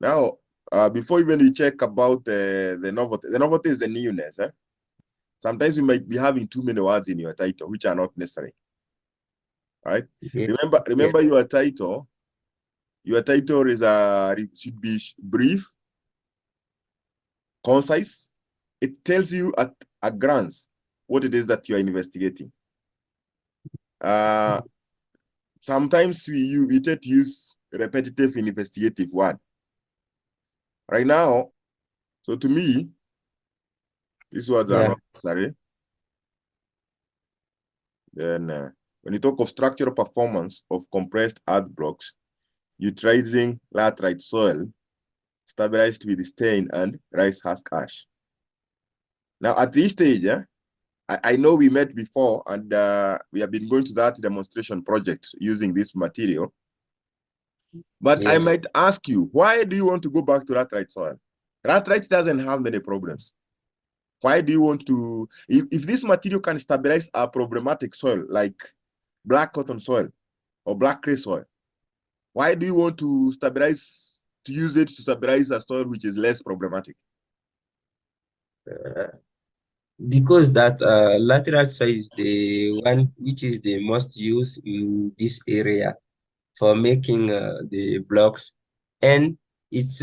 Now, before even you check about the novelty is the newness. Sometimes you might be having too many words in your title, which are not necessary. Right? Yeah. Yes. Remember your title. Your title is should be brief, concise. It tells you at a glance what it is that you are investigating. Sometimes we tend to use repetitive investigative word. Right now, so to me, these words are Yeah. not necessary. Then when you talk of structural performance of compressed earth blocks, utilizing laterite soil, stabilized with Stein and rice husk ash. Now at this stage, I know we met before and we have been going to that demonstration project using this material. But I Yes. might ask you, why do you want to go back to laterite soil? Laterite doesn't have many problems. Why do you want to, if this material can stabilize a problematic soil like black cotton soil or black clay soil, why do you want to use it to stabilize a soil which is less problematic? Because that lateral soil is the one which is the most used in this area for making the blocks, and it's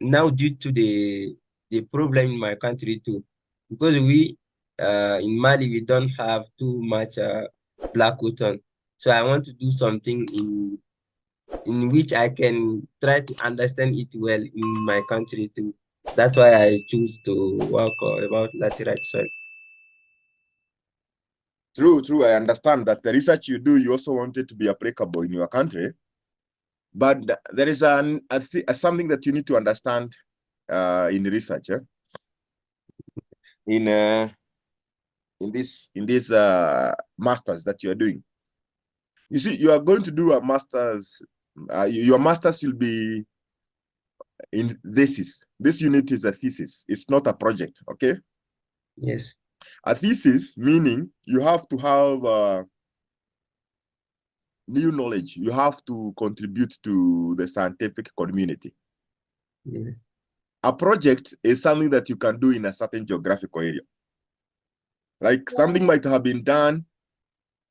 now due to the problem in my country too, because we in Mali we don't have too much black cotton, so I want to do something in which I can try to understand it well in my country too. That's why I choose to work about laterite soil. True. I understand that the research you do, you also want it to be applicable in your country. But there is something that you need to understand in research. In this masters that you are doing. You see, you are going to do a masters. Your masters will be in thesis. This unit is a thesis. It's not a project. Okay. Yes. A thesis meaning you have to have new knowledge. You have to contribute to the scientific community. Yeah. A project is something that you can do in a certain geographical area. Like something might have been done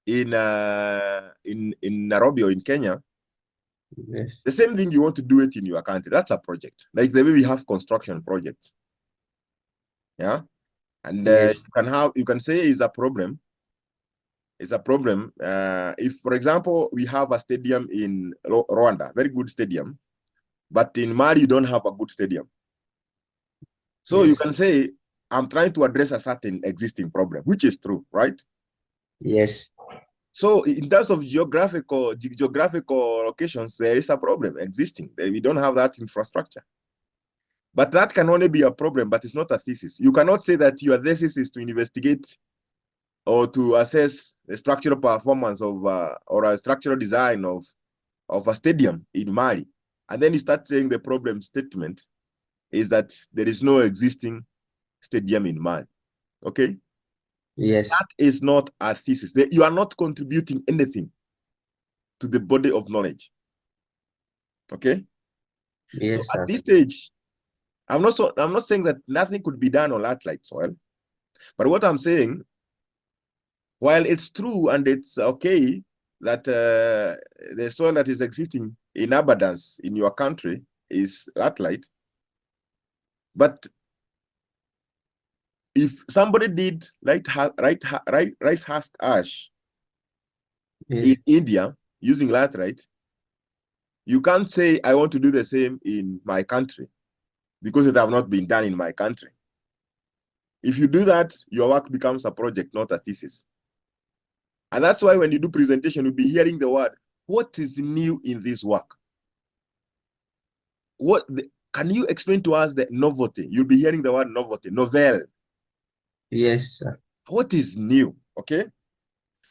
in Nairobi or in Kenya. Yes. The same thing you want to do it in your country. That's a project. Like the way we have construction projects. Yeah. And Yes. you can say is a problem. It's a problem. If, for example, we have a stadium in Rwanda, very good stadium, but in Mali, you don't have a good stadium. So you Yes. can say, I'm trying to address a certain existing problem, which is true, right? Yes. So in terms of geographical locations, there is a problem existing. We don't have that infrastructure. But that can only be a problem, but it's not a thesis. You cannot say that your thesis is to investigate or to assess the structural performance of or a structural design of a stadium in Mali. And then you start saying the problem statement is that there is no existing stadium in Mali. Okay? Yes. That is not a thesis. You are not contributing anything to the body of knowledge. Okay? So Yes, at sir. this stage, I'm not saying that nothing could be done on laterite soil, but what I'm saying, while it's true and it's okay that the soil that is existing in abundance in your country is laterite, but if somebody did rice husk ash in Yes. India using laterite, you can't say I want to do the same in my country because it have not been done in my country. If you do that, your work becomes a project, not a thesis. And that's why when you do presentation, you'll be hearing the word, what is new in this work? Can you explain to us the novelty? You'll be hearing the word novelty, novel. Yes, sir. What is new? Okay.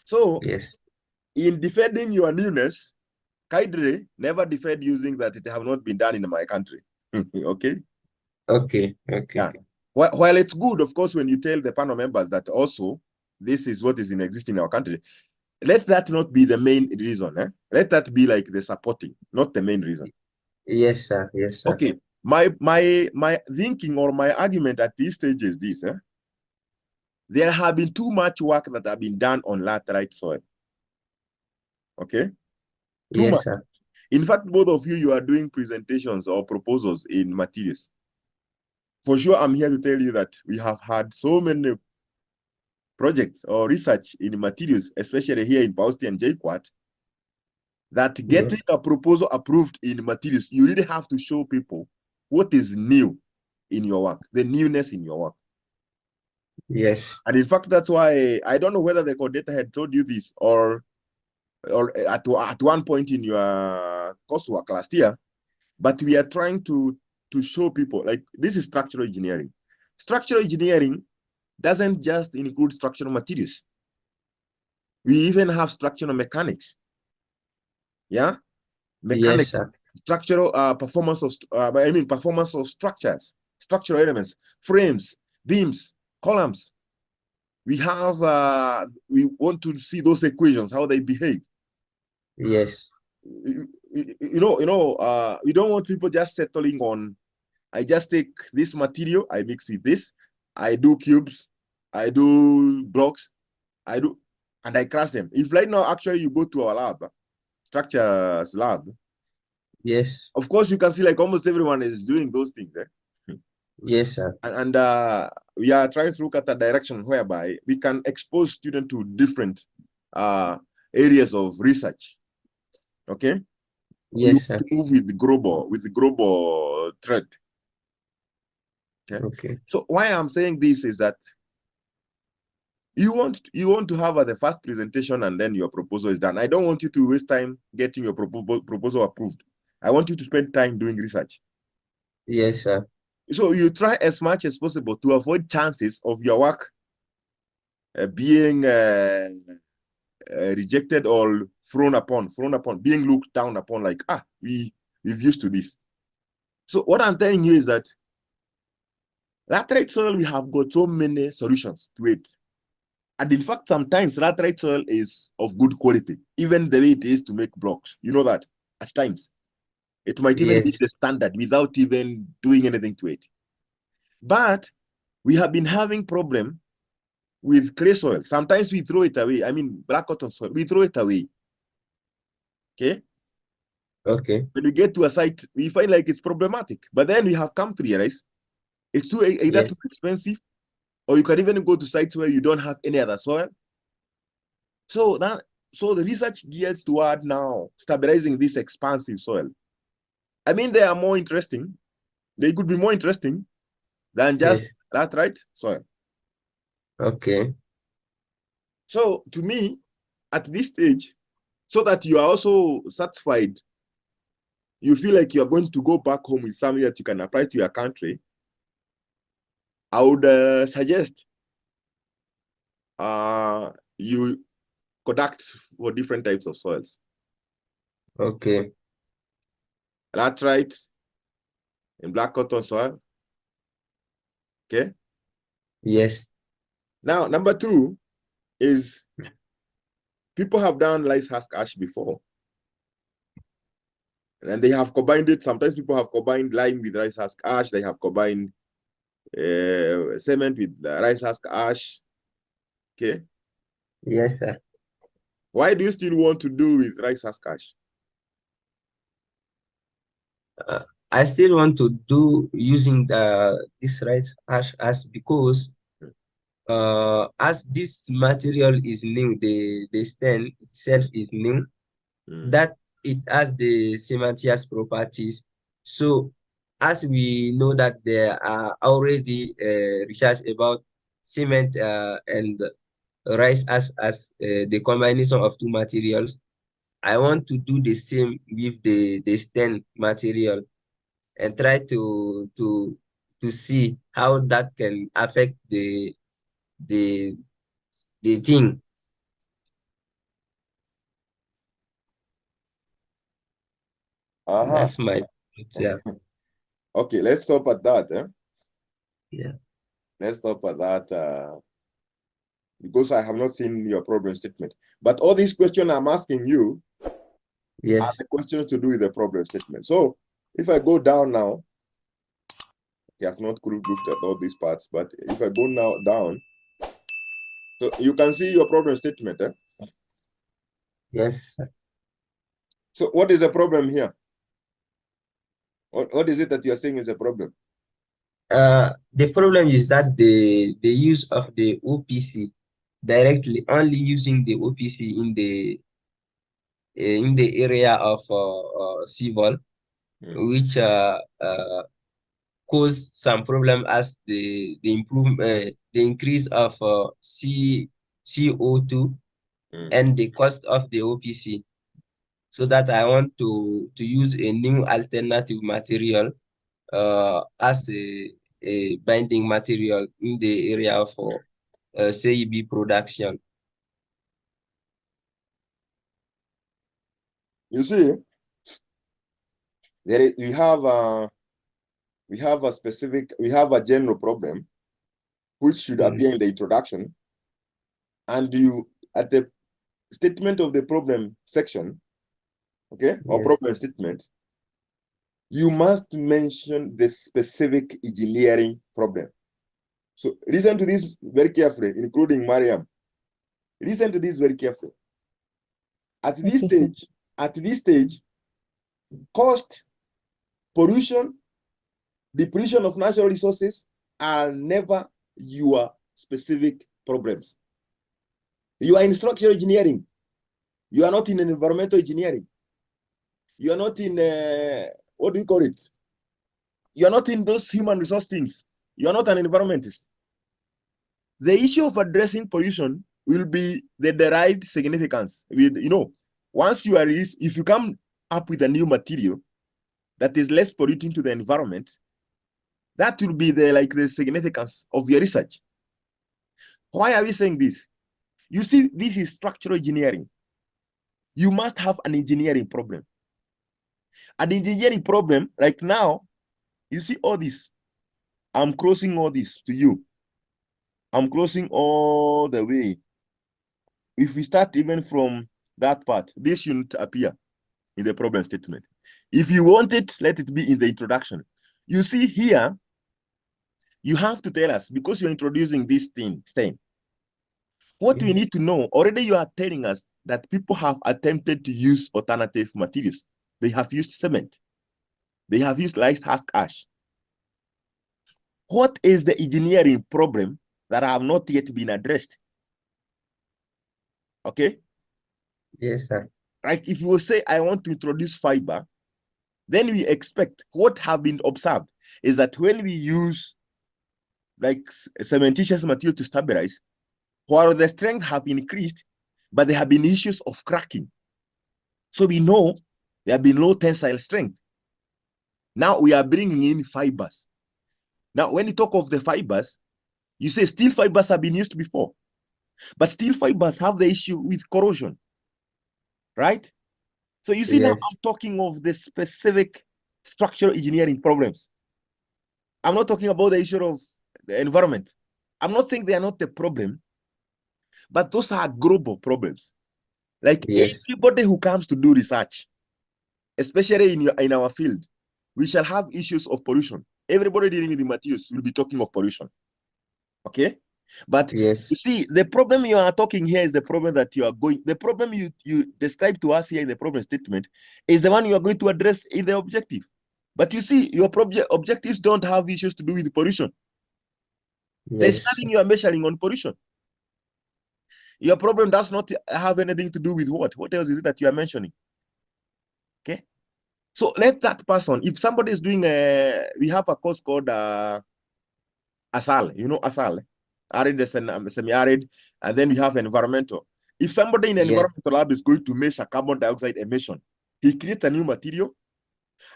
So Yes. in defending your newness, Kaidre never defend using that it have not been done in my country. Okay. Okay. Okay. Yeah. While it's good, of course, when you tell the panel members that also this is what is in existing in our country, let that not be the main reason. Let that be like the supporting, not the main reason. Yes, sir. Yes, sir. Okay. My thinking or my argument at this stage is this. There have been too much work that have been done on laterite soil. Okay. Too Yes, much. sir. In fact, both of you are doing presentations or proposals in materials. For sure, I'm here to tell you that we have had so many projects or research in materials, especially here in Pausti and JQuat, that getting a proposal approved in materials, you really have to show people what is new in your work, the newness in your work. Yes. And in fact, that's why I don't know whether the coordinator had told you this or at one point in your coursework last year, but we are trying to show people, like, this is structural engineering. Structural engineering doesn't just include structural materials. We even have structural mechanics. Yeah, Yes, mechanics, sir. structural performance of structures, structural elements, frames, beams, columns. We have we want to see those equations, how they behave. Yes. We don't want people just settling on, I just take this material, I mix with this, I do cubes, I do blocks, and I crush them. If right now, actually, you go to our lab, structures lab, Yes. of course, you can see like almost everyone is doing those things. Yes, sir. And we are trying to look at a direction whereby we can expose students to different areas of research. Okay. We Yes, sir. move with the global trend. Okay. Okay. So why I'm saying this is that you want to have the first presentation and then your proposal is done. I don't want you to waste time getting your proposal approved. I want you to spend time doing research. Yes, sir. So you try as much as possible to avoid chances of your work being rejected or thrown upon, being looked down upon, like, we've used to this. So what I'm telling you is that laterite soil, we have got so many solutions to it. And in fact, sometimes laterite soil is of good quality, even the way it is to make blocks. You know that at times. It might even Yes. be the standard without even doing anything to it. But we have been having problem with clay soil. Sometimes we throw it away. I mean, black cotton soil, we throw it away. Okay. Okay. When we get to a site, we find like it's problematic. But then we have come to realize it's either Yes. too expensive, or you can even go to sites where you don't have any other soil. So the research gears toward now stabilizing this expansive soil. I mean, they are more interesting. They could be more interesting than just Yes. laterite soil. Okay. So to me, at this stage, so that you are also satisfied, you feel like you are going to go back home with something that you can apply to your country, I would suggest you conduct for different types of soils. Okay. Laterite and black cotton soil. Okay. Yes. Now, number two is people have done rice husk ash before. And they have combined it. Sometimes people have combined lime with rice husk ash. They have combined cement with rice husk ash. Okay. Yes, sir. Why do you still want to do with rice husk ash? I still want to do using this right as because as this material is new, the stain itself is new, that it has the cementitious properties. So as we know that there are already research about cement and rice as the combination of two materials, I want to do the same with the stain material and try to see how that can affect the the thing. Uh-huh. That's my yeah. Okay, let's stop at that. Yeah. Let's stop at that because I have not seen your problem statement. But all these questions I'm asking you are Yes. the questions to do with the problem statement. So If I go down now, okay, I've not grouped all these parts, but if I go now down, so you can see your problem statement. Yes. So what is the problem here? What is it that you're saying is a problem? The problem is that the use of the OPC directly, only using the OPC in the area of civil, which cause some problem as the increase of CO2 and the cost of the OPC. So that I want to use a new alternative material as a binding material in the area of CEB production. You see, we have a general problem which should appear in the introduction, and you at the statement of the problem section, okay, or problem statement, you must mention the specific engineering problem. So listen to this very carefully, including Mariam. Listen to this very carefully. At this stage, cost, pollution, depletion of natural resources are never your specific problems. You are in structural engineering. You are not in environmental engineering. You are not in, what do you call it? You are not in those human resource things. You are not an environmentist. The issue of addressing pollution will be the derived significance. Once you are, if you come up with a new material that is less polluting to the environment, that will be the significance of your research. Why are we saying this? You see, this is structural engineering. You must have an engineering problem. An engineering problem, like now, you see all this. I'm closing all this to you. I'm closing all the way. If we start even from that part, this shouldn't appear in the problem statement. If you want it, let it be in the introduction. You see here, you have to tell us, because you're introducing this thing, Stein, what we need to know. Already you are telling us that people have attempted to use alternative materials. They have used cement. They have used Husk ash. What is the engineering problem that have not yet been addressed? Okay? Yes, sir. Right? If you will say, I want to introduce fiber, then we expect what have been observed is that when we use cementitious material to stabilize, while the strength have increased, but there have been issues of cracking. So we know there have been low tensile strength. Now we are bringing in fibers. Now, when you talk of the fibers, you say steel fibers have been used before, but steel fibers have the issue with corrosion, right? So you see, now I'm talking of the specific structural engineering problems. I'm not talking about the issue of the environment. I'm not saying they are not the problem, but those are global problems. Like everybody who comes to do research, especially in our field, we shall have issues of pollution. Everybody dealing with the materials will be talking of pollution. Okay? But you see, the problem you are talking here is the problem that you are going, the problem you describe to us here in the problem statement is the one you are going to address in the objective. But you see, your objectives don't have issues to do with pollution. There's nothing you are measuring on pollution. Your problem does not have anything to do with what? What else is it that you are mentioning? Okay? So let that person, if somebody is doing we have a course called ASAL, ASAL, arid, semi-arid, and then we have environmental. If somebody in the environmental lab is going to measure carbon dioxide emission, he creates a new material,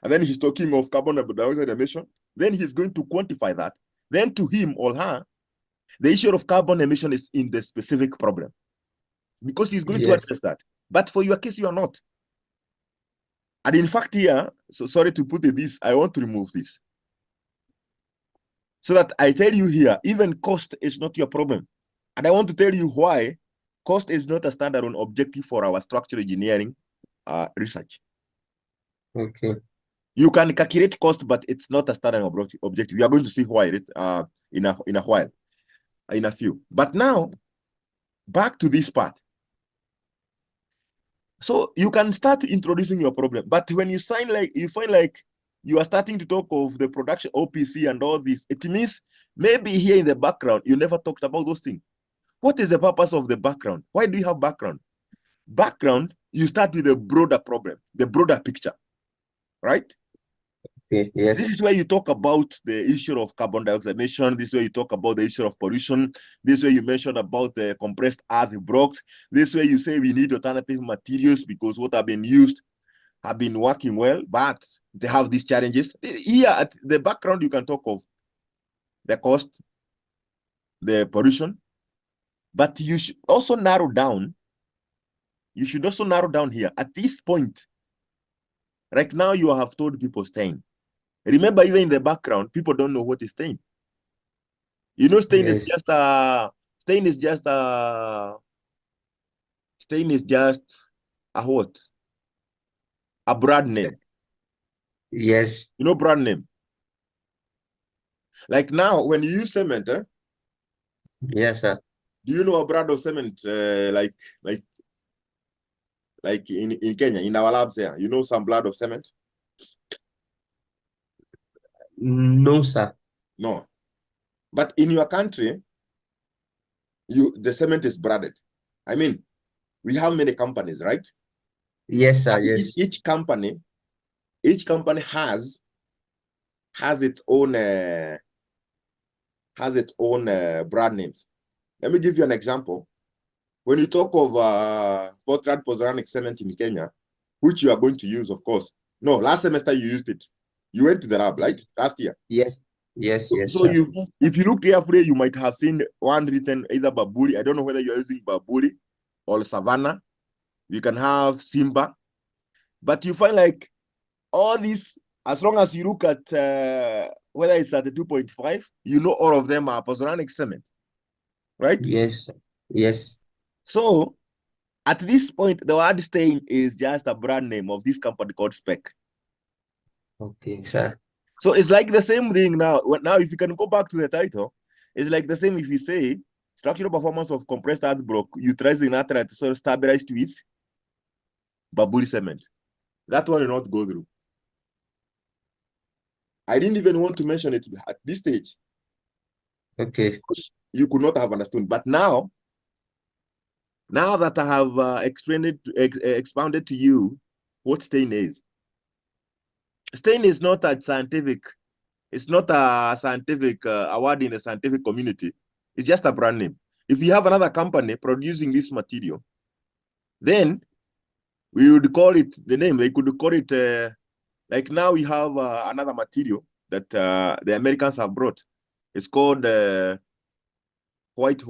and then he's talking of carbon dioxide emission, then he's going to quantify that. Then to him or her, the issue of carbon emission is in the specific problem, because he's going to address that. But for your case, you are not. And in fact here, so sorry to put this, I want to remove this. So that I tell you here, even cost is not your problem. And I want to tell you why cost is not a standalone objective for our structural engineering research. Okay. You can calculate cost, but it's not a standard objective. You are going to see why in a while, in a few. But now, back to this part. So you can start introducing your problem. But when you find like you are starting to talk of the production OPC and all this, it means maybe here in the background, you never talked about those things. What is the purpose of the background? Why do you have background? Background, you start with a broader problem, the broader picture, right? Okay, yes. This is where you talk about the issue of carbon dioxide emission. This is where you talk about the issue of pollution. This is where you mention about the compressed earth blocks. This is where you say we need alternative materials because what have been used have been working well, but they have these challenges. Here at the background, you can talk of the cost, the pollution, but you should also narrow down. You should also narrow down here. At this point, right now, you have told people Stein. Remember, even in the background, people don't know what is Stein. You know, Stein is Yes. just a Stein is just a what? A brand name. Yes. You know, brand name. Like now, when you use cement, Yes, sir. do you know a brand of cement like in Kenya, in our labs here? You know some brand of cement? No, sir. No. But in your country, the cement is branded. I mean, we have many companies, right? Yes, sir. And Yes. each company has its own brand names. Let me give you an example. When you talk of Portland Pozzolanic cement in Kenya, which you are going to use, of course. No, last semester you used it. You went to the lab, right? Last year. Yes. Yes. Yes, So sir. if you look carefully, you might have seen one written either Baburi. I don't know whether you're using Baburi or Savannah. You can have Simba. But you find like all these, as long as you look at whether it's at the 2.5, you know all of them are Pozzolanic cement, right? Yes. Sir. Yes. So at this point, the word Stein is just a brand name of this company called Spec. Okay, sir. So it's like the same thing now. Now, if you can go back to the title, it's like the same if you say structural performance of compressed earth block utilizing laterite soil stabilized with Baburi cement. That one will not go through. I didn't even want to mention it at this stage. Okay. You could not have understood. But now that I have expounded to you what Stein is. Stein is not a scientific, it's not a scientific award in the scientific community. It's just a brand name. If you have another company producing this material, then we would call it the name. They could call it like now we have another material that the Americans have brought. It's called white.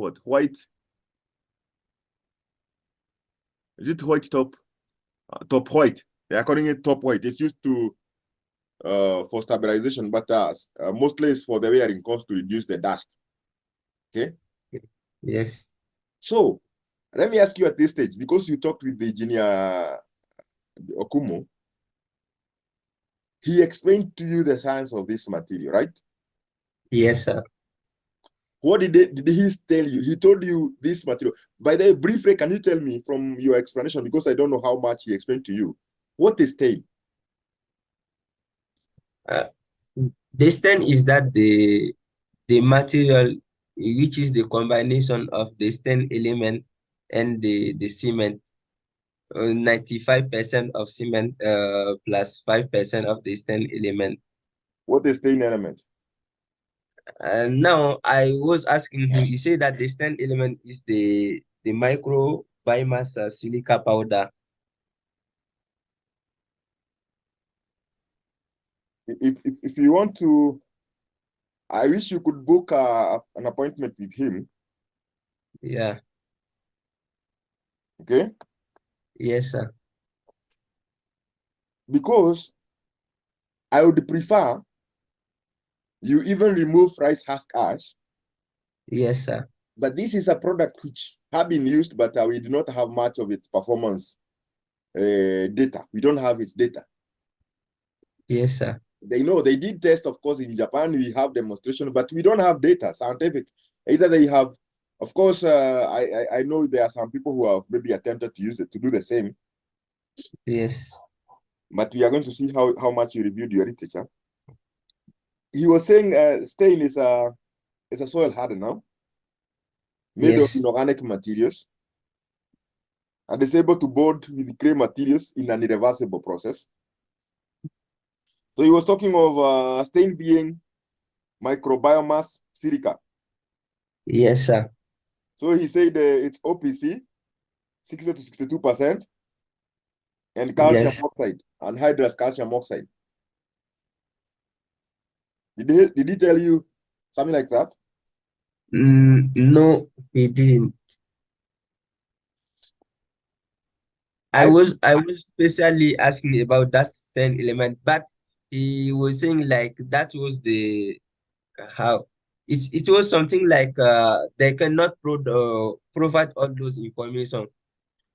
Is it white top? Top white. They are calling it top white. It's used to for stabilization, but mostly it's for the wearing cost to reduce the dust. Okay. Yes. So let me ask you at this stage, because you talked with the engineer Okumo, he explained to you the science of this material, right? Yes, sir. What did he tell you? He told you this material. By the way, briefly, can you tell me from your explanation, because I don't know how much he explained to you, what is Stein? The stain is that the material which is the combination of the stain element and the cement. 95% of cement plus 5% of the stain element. What is Stein element? And now I was asking him, he said that the stain element is the micro biomass silica powder. If you want to, I wish you could book an appointment with him. Yeah. Okay. Yes, sir. Because I would prefer you even remove rice husk ash. Yes, sir. But this is a product which have been used, but we do not have much of its performance data. We don't have its data. Yes, sir. They know they did test, of course, in Japan. We have demonstration, but we don't have data, scientific. Either they have, of course, I know there are some people who have maybe attempted to use it to do the same. Yes. But we are going to see how much you reviewed your literature. He was saying Stein is a soil hardener made of Yes. inorganic materials and is able to bond with clay materials in an irreversible process. So he was talking of Stein being microbiomass silica. Yes, sir. So he said it's OPC, 60 to 62%, and calcium Yes. oxide, anhydrous calcium oxide. Did he tell you something like that? No, he didn't. I I was specially asking about that same element, but he was saying like that was the how it was something like they cannot provide all those information.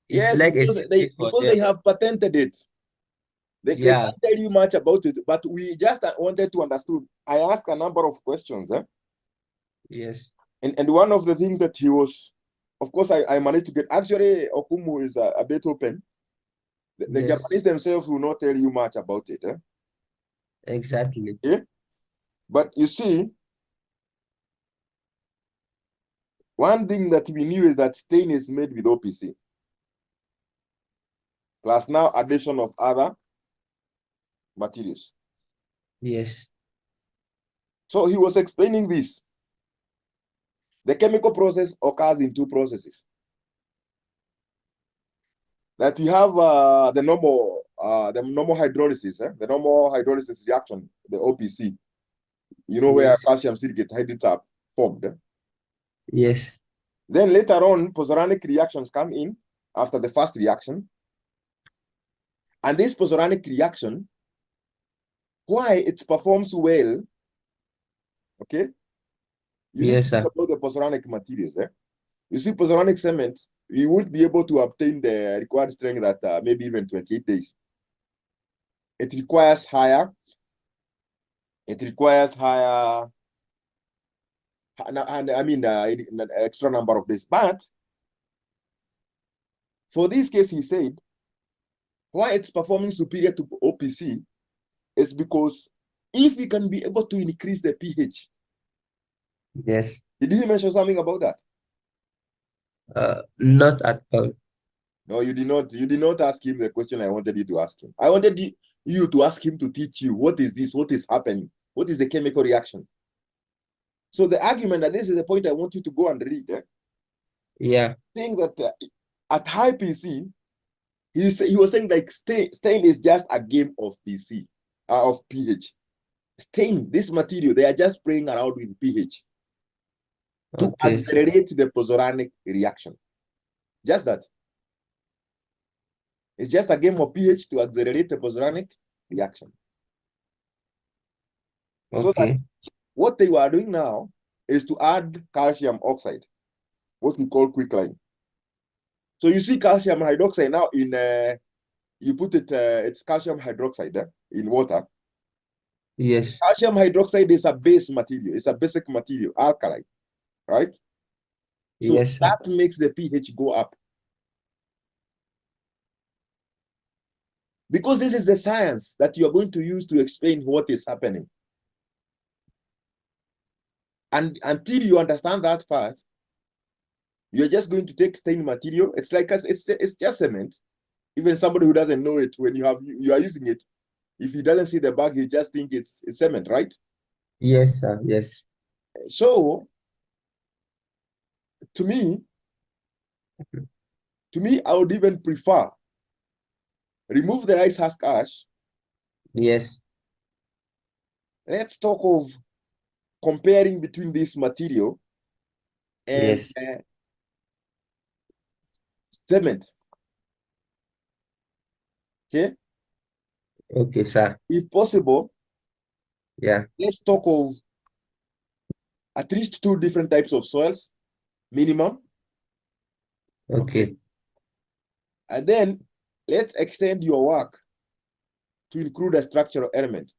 It's yes, like a secret for because they them. have patented it. They Yeah. can't tell you much about it, but we just wanted to understand. I asked a number of questions, Yes. and one of the things that he was, of course, I managed to get. Actually, Okumu is a bit open. The Yes. Japanese themselves will not tell you much about it. Exactly. Yeah? But you see, one thing that we knew is that stain is made with OPC, plus now addition of other materials. Yes. So he was explaining this. The chemical process occurs in two processes. That you have the normal hydrolysis, the normal hydrolysis reaction, the OPC. You know Yes. where calcium silicate hydrates are formed. Yes. Then later on, pozzolanic reactions come in after the first reaction. And this pozzolanic reaction, why it performs well, okay? You need to Yes, think sir. about the pozzolanic materials. You see, pozzolanic cement, you won't be able to obtain the required strength at maybe even 28 days. It requires higher, it requires higher, and I mean, an extra number of days. But for this case, he said, why it's performing superior to OPC is because if we can be able to increase the pH. Yes. Did he mention something about that? Not at all. No, you did not. You did not ask him the question I wanted you to ask him. I wanted you to ask him to teach you what is this, what is happening, what is the chemical reaction. So the argument, and this is the point I want you to go and read, Yeah. saying that at high PC, he was saying like stain is just a game of PC, of pH. Stain, this material, they are just playing around with pH to Okay. accelerate the pozzolanic reaction. Just that. It's just a game of pH to accelerate the pozzolanic reaction. So that Okay. what they were doing now is to add calcium oxide, what we call quicklime. So you see calcium hydroxide now you put it, it's calcium hydroxide in water. Yes. Calcium hydroxide is a base material, it's a basic material, alkaline, right? So Yes, sir. that makes the pH go up. Because this is the science that you're going to use to explain what is happening. And until you understand that part, you're just going to take stain material. It's like it's just cement. Even somebody who doesn't know it, when you are using it, if he doesn't see the bag, he just think it's cement, right? Yes, sir. Yes. So to me, I would even prefer remove the rice husk ash. Yes. Let's talk of comparing between this material and Yes. cement. Okay, Okay, sir. if possible, Yeah. let's talk of at least two different types of soils, minimum. Okay, Okay. and then let's extend your work to include a structural element.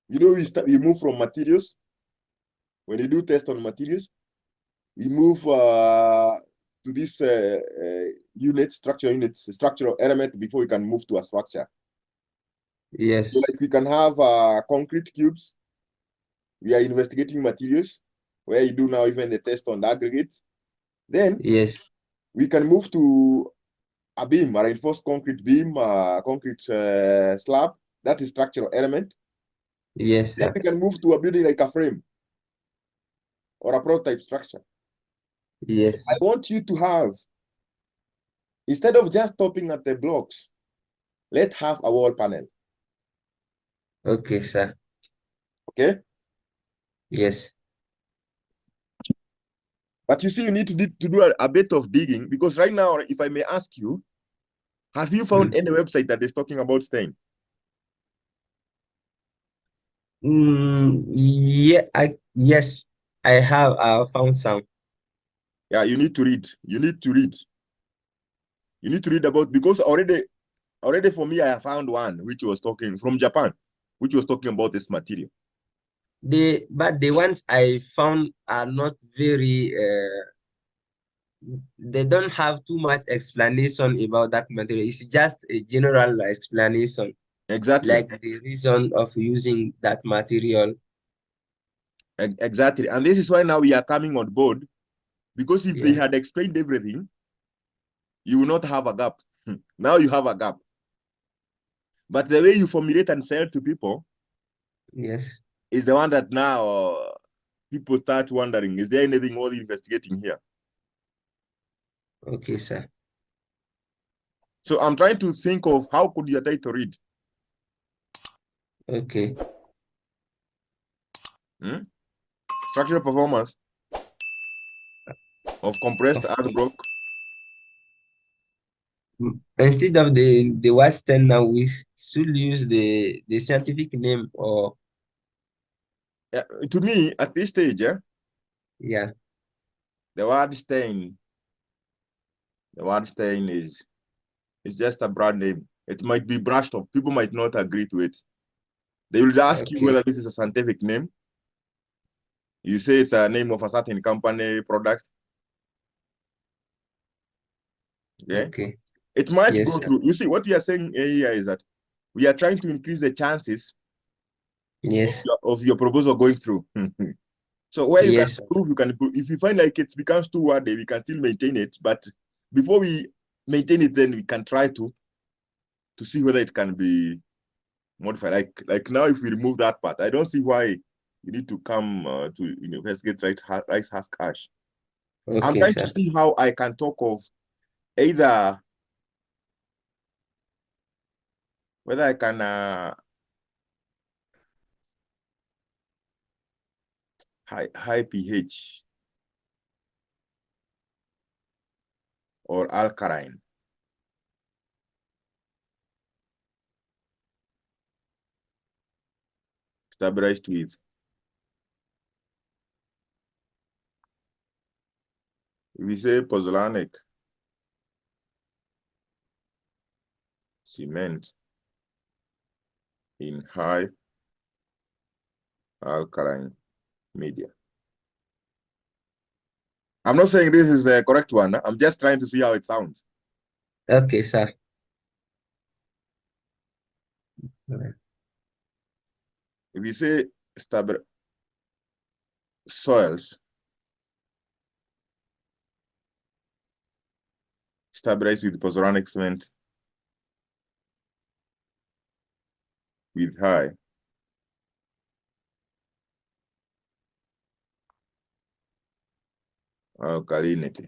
You know, we move from materials. When you do test on materials, we move to this structural element before we can move to a structure. Yes. So like we can have concrete cubes. We are investigating materials where you do now even the test on the aggregate. Then Yes. we can move to a beam, a reinforced concrete beam, concrete slab. That is structural element. Yes, Then sir. we can move to a building like a frame or a prototype structure. Yes. I want you to have, instead of just stopping at the blocks, let's have a wall panel. Okay, sir. Okay? Yes. But you see, you need to do a bit of digging, because right now, if I may ask you, have you found any website that is talking about Stein? Yeah, yes, I have found some. Yeah, you need to read. You need to read. You need to read about, because already for me, I found one which was talking from Japan, which was talking about this material. But the ones I found are not very they don't have too much explanation about that material. It's just a general explanation, Exactly. like the reason of using that material. Exactly. And this is why now we are coming on board, because if they Yeah. had explained everything, you will not have a gap. Now you have a gap. But the way you formulate and sell to people Yes. is the one that now people start wondering, is there anything worth investigating here? Okay, sir. So I'm trying to think of how could your title read? Okay. Structural performance of compressed hard block. Instead of the word Stein now, we should use the scientific name or Yeah, to me, at this stage, yeah. the word Stein, is just a brand name. It might be brushed off. People might not agree to it. They will ask you Okay. whether this is a scientific name. You say it's a name of a certain company product. Okay. Okay. It might Yes, go sir. through. You see, what we are saying here is that we are trying to increase the chances Yes. of your proposal going through. So where you can Yes, sir. prove, you can prove. If you find like it becomes too wordy, we can still maintain it. But before we maintain it, then we can try to see whether it can be modified. Like now, if we remove that part, I don't see why you need to come to investigate rice husk ash. I'm Okay, trying to sir. see how I can talk of either whether I can high pH or alkaline. Stabilized with, if we say pozzolanic cement in high alkaline media. I'm not saying this is a correct one. I'm just trying to see how it sounds. Okay, sir. If we say stable soils stabilized with pozzolanic cement with high alkalinity.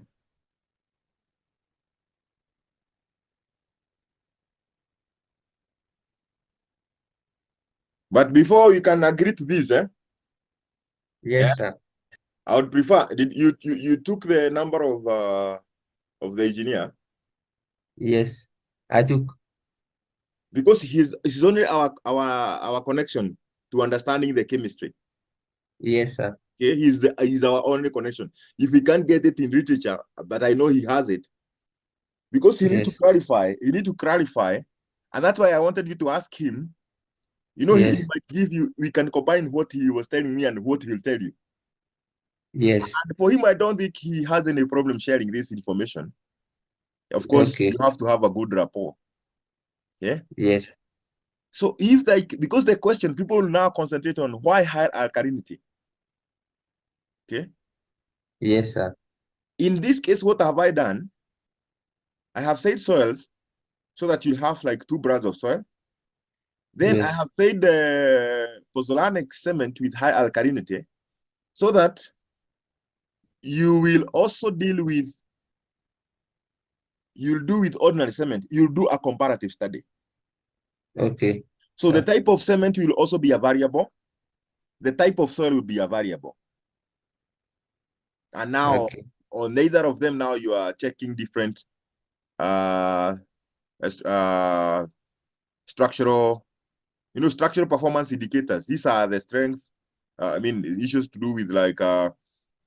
But before we can agree to this, Yes, sir. I would prefer, did you took the number of the engineer? Yes. I took. Because he's only our connection to understanding the chemistry. Yes, sir. Okay, he's our only connection. If we can't get it in literature, but I know he has it, because he need to Yes. clarify. You need to clarify And that's why I wanted you to ask him. You know, Yes. he might give you, we can combine what he was telling me and what he'll tell you. Yes. And for him, I don't think he has any problem sharing this information. Of course, Okay. you have to have a good rapport. Yeah. Yes. So if like, because the question, people now concentrate on why high alkalinity. Okay. Yes, sir. In this case, what have I done? I have said soils so that you have like two brands of soil. Then I Yes. have said the pozzolanic cement with high alkalinity so that you will also deal with, you'll do with ordinary cement, you'll do a comparative study. Okay. So the Sir. type of cement will also be a variable. The type of soil will be a variable. And now Okay. on neither of them, now you are checking different uh, structural, structural performance indicators. These are the strength, issues to do with like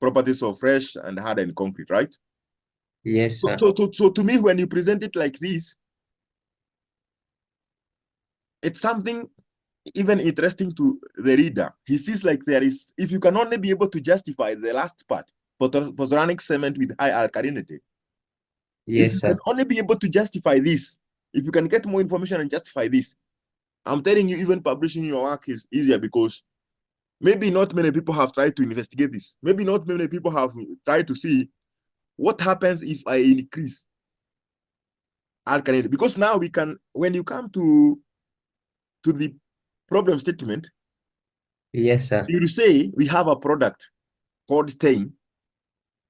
properties of fresh and hardened concrete, right? Yes, So, sir. so to me, when you present it like this, it's something even interesting to the reader. He sees like there is, if you can only be able to justify the last part, pozzolanic cement with high alkalinity, if Yes, you can sir. only be able to justify this, if you can get more information and justify this, I'm telling you, even publishing your work is easier because maybe not many people have tried to investigate this. Maybe not many people have tried to see what happens if I increase alkalinity. Because now we can, when you come to the problem statement, Yes, sir. you say we have a product called Stein,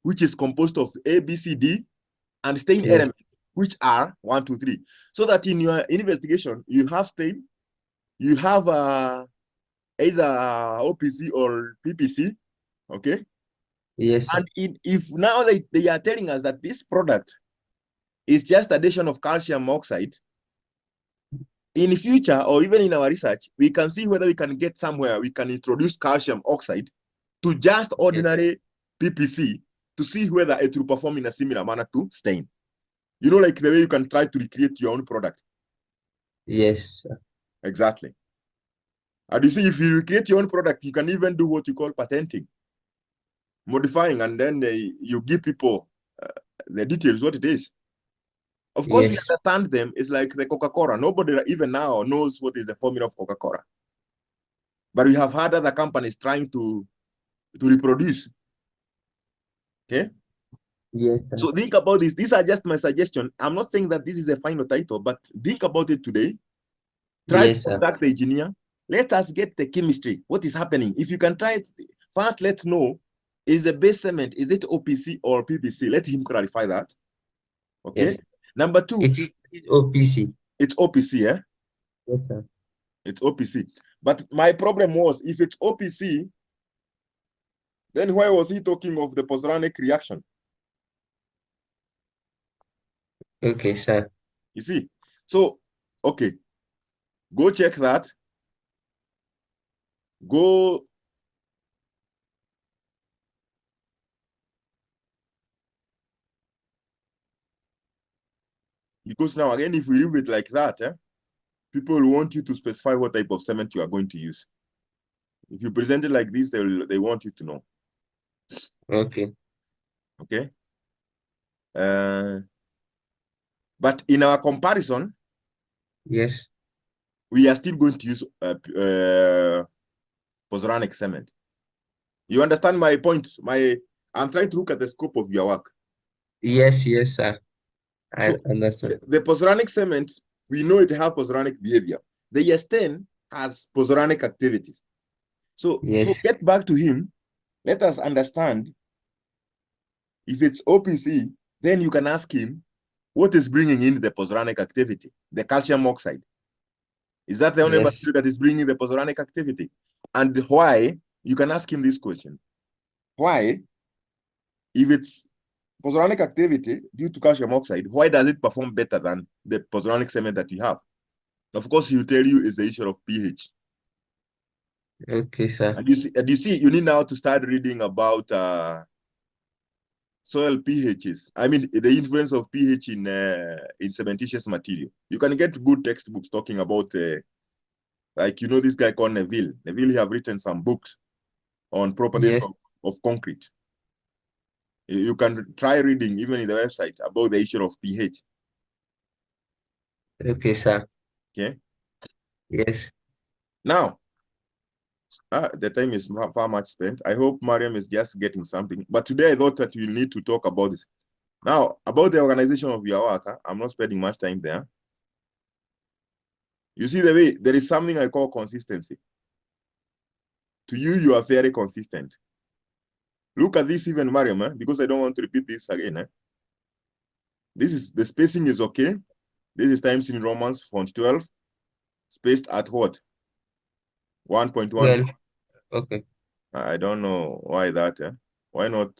which is composed of A, B, C, D, and Stein Yes. elements, which are 1, 2, 3. So that in your investigation, you have Stein, you have either OPC or PPC, okay? Yes, sir. And if now they are telling us that this product is just addition of calcium oxide, in the future or even in our research, we can see whether we can get somewhere we can introduce calcium oxide to just Yes. ordinary PPC to see whether it will perform in a similar manner to Stein. You know, like the way you can try to recreate your own product. Yes, sir. Exactly. And you see, if you recreate your own product, you can even do what you call patenting, modifying, and then you give people the details, what it is. Of course, we Yes. understand them. It's like the Coca-Cola. Nobody even now knows what is the formula of Coca-Cola. But we have had other companies trying to reproduce. Okay. Yes, sir. So think about this. These are just my suggestion. I'm not saying that this is a final title, but think about it today. Try to Yes, sir. contact the engineer. Let us get the chemistry. What is happening? If you can try it, first let's know, is the base cement, is it OPC or PPC? Let him clarify that. Okay. Yes. Number two, It is OPC. it's OPC, eh? Yes, sir. It's OPC. But my problem was, if it's OPC, then why was he talking of the pozzolanic reaction? Okay, sir. You see? So, okay, go check that. Go. Because now, again, if we leave it like that, people will want you to specify what type of cement you are going to use. If you present it like this, they want you to know. Okay. Okay. But in our comparison, Yes. we are still going to use pozzolanic cement. You understand my point? I'm trying to look at the scope of your work. Yes, yes, sir. I So understand. the pozzolanic cement, we know it has pozzolanic behavior. The yesten has pozzolanic activities. So Yes. get back to him. Let us understand if it's OPC, then you can ask him what is bringing in the pozzolanic activity, the calcium oxide. Is that the only Yes. material that is bringing the pozzolanic activity? And why? You can ask him this question. Why, if it's pozzolanic activity due to calcium oxide, why does it perform better than the pozzolanic cement that you have? Of course, he'll tell you it's the issue of pH. Okay, sir. And you see, you need now to start reading about soil pHs. I mean, the influence of pH in cementitious material. You can get good textbooks talking about, like, you know, this guy called Neville. Neville have written some books on properties Yes. of concrete. You can try reading even in the website about the issue of pH. Okay, sir. Okay. Yes. Now, the time is far much spent. I hope Mariam is just getting something. But today I thought that we need to talk about this. Now, about the organization of your work, I'm not spending much time there. You see the way there is something I call consistency. To you, you are very consistent. Look at this even, Mariam, because I don't want to repeat this again. This is, the spacing is okay. This is Times New Roman font 12, spaced at what? 1.1. Well, okay. I don't know why that. Why not?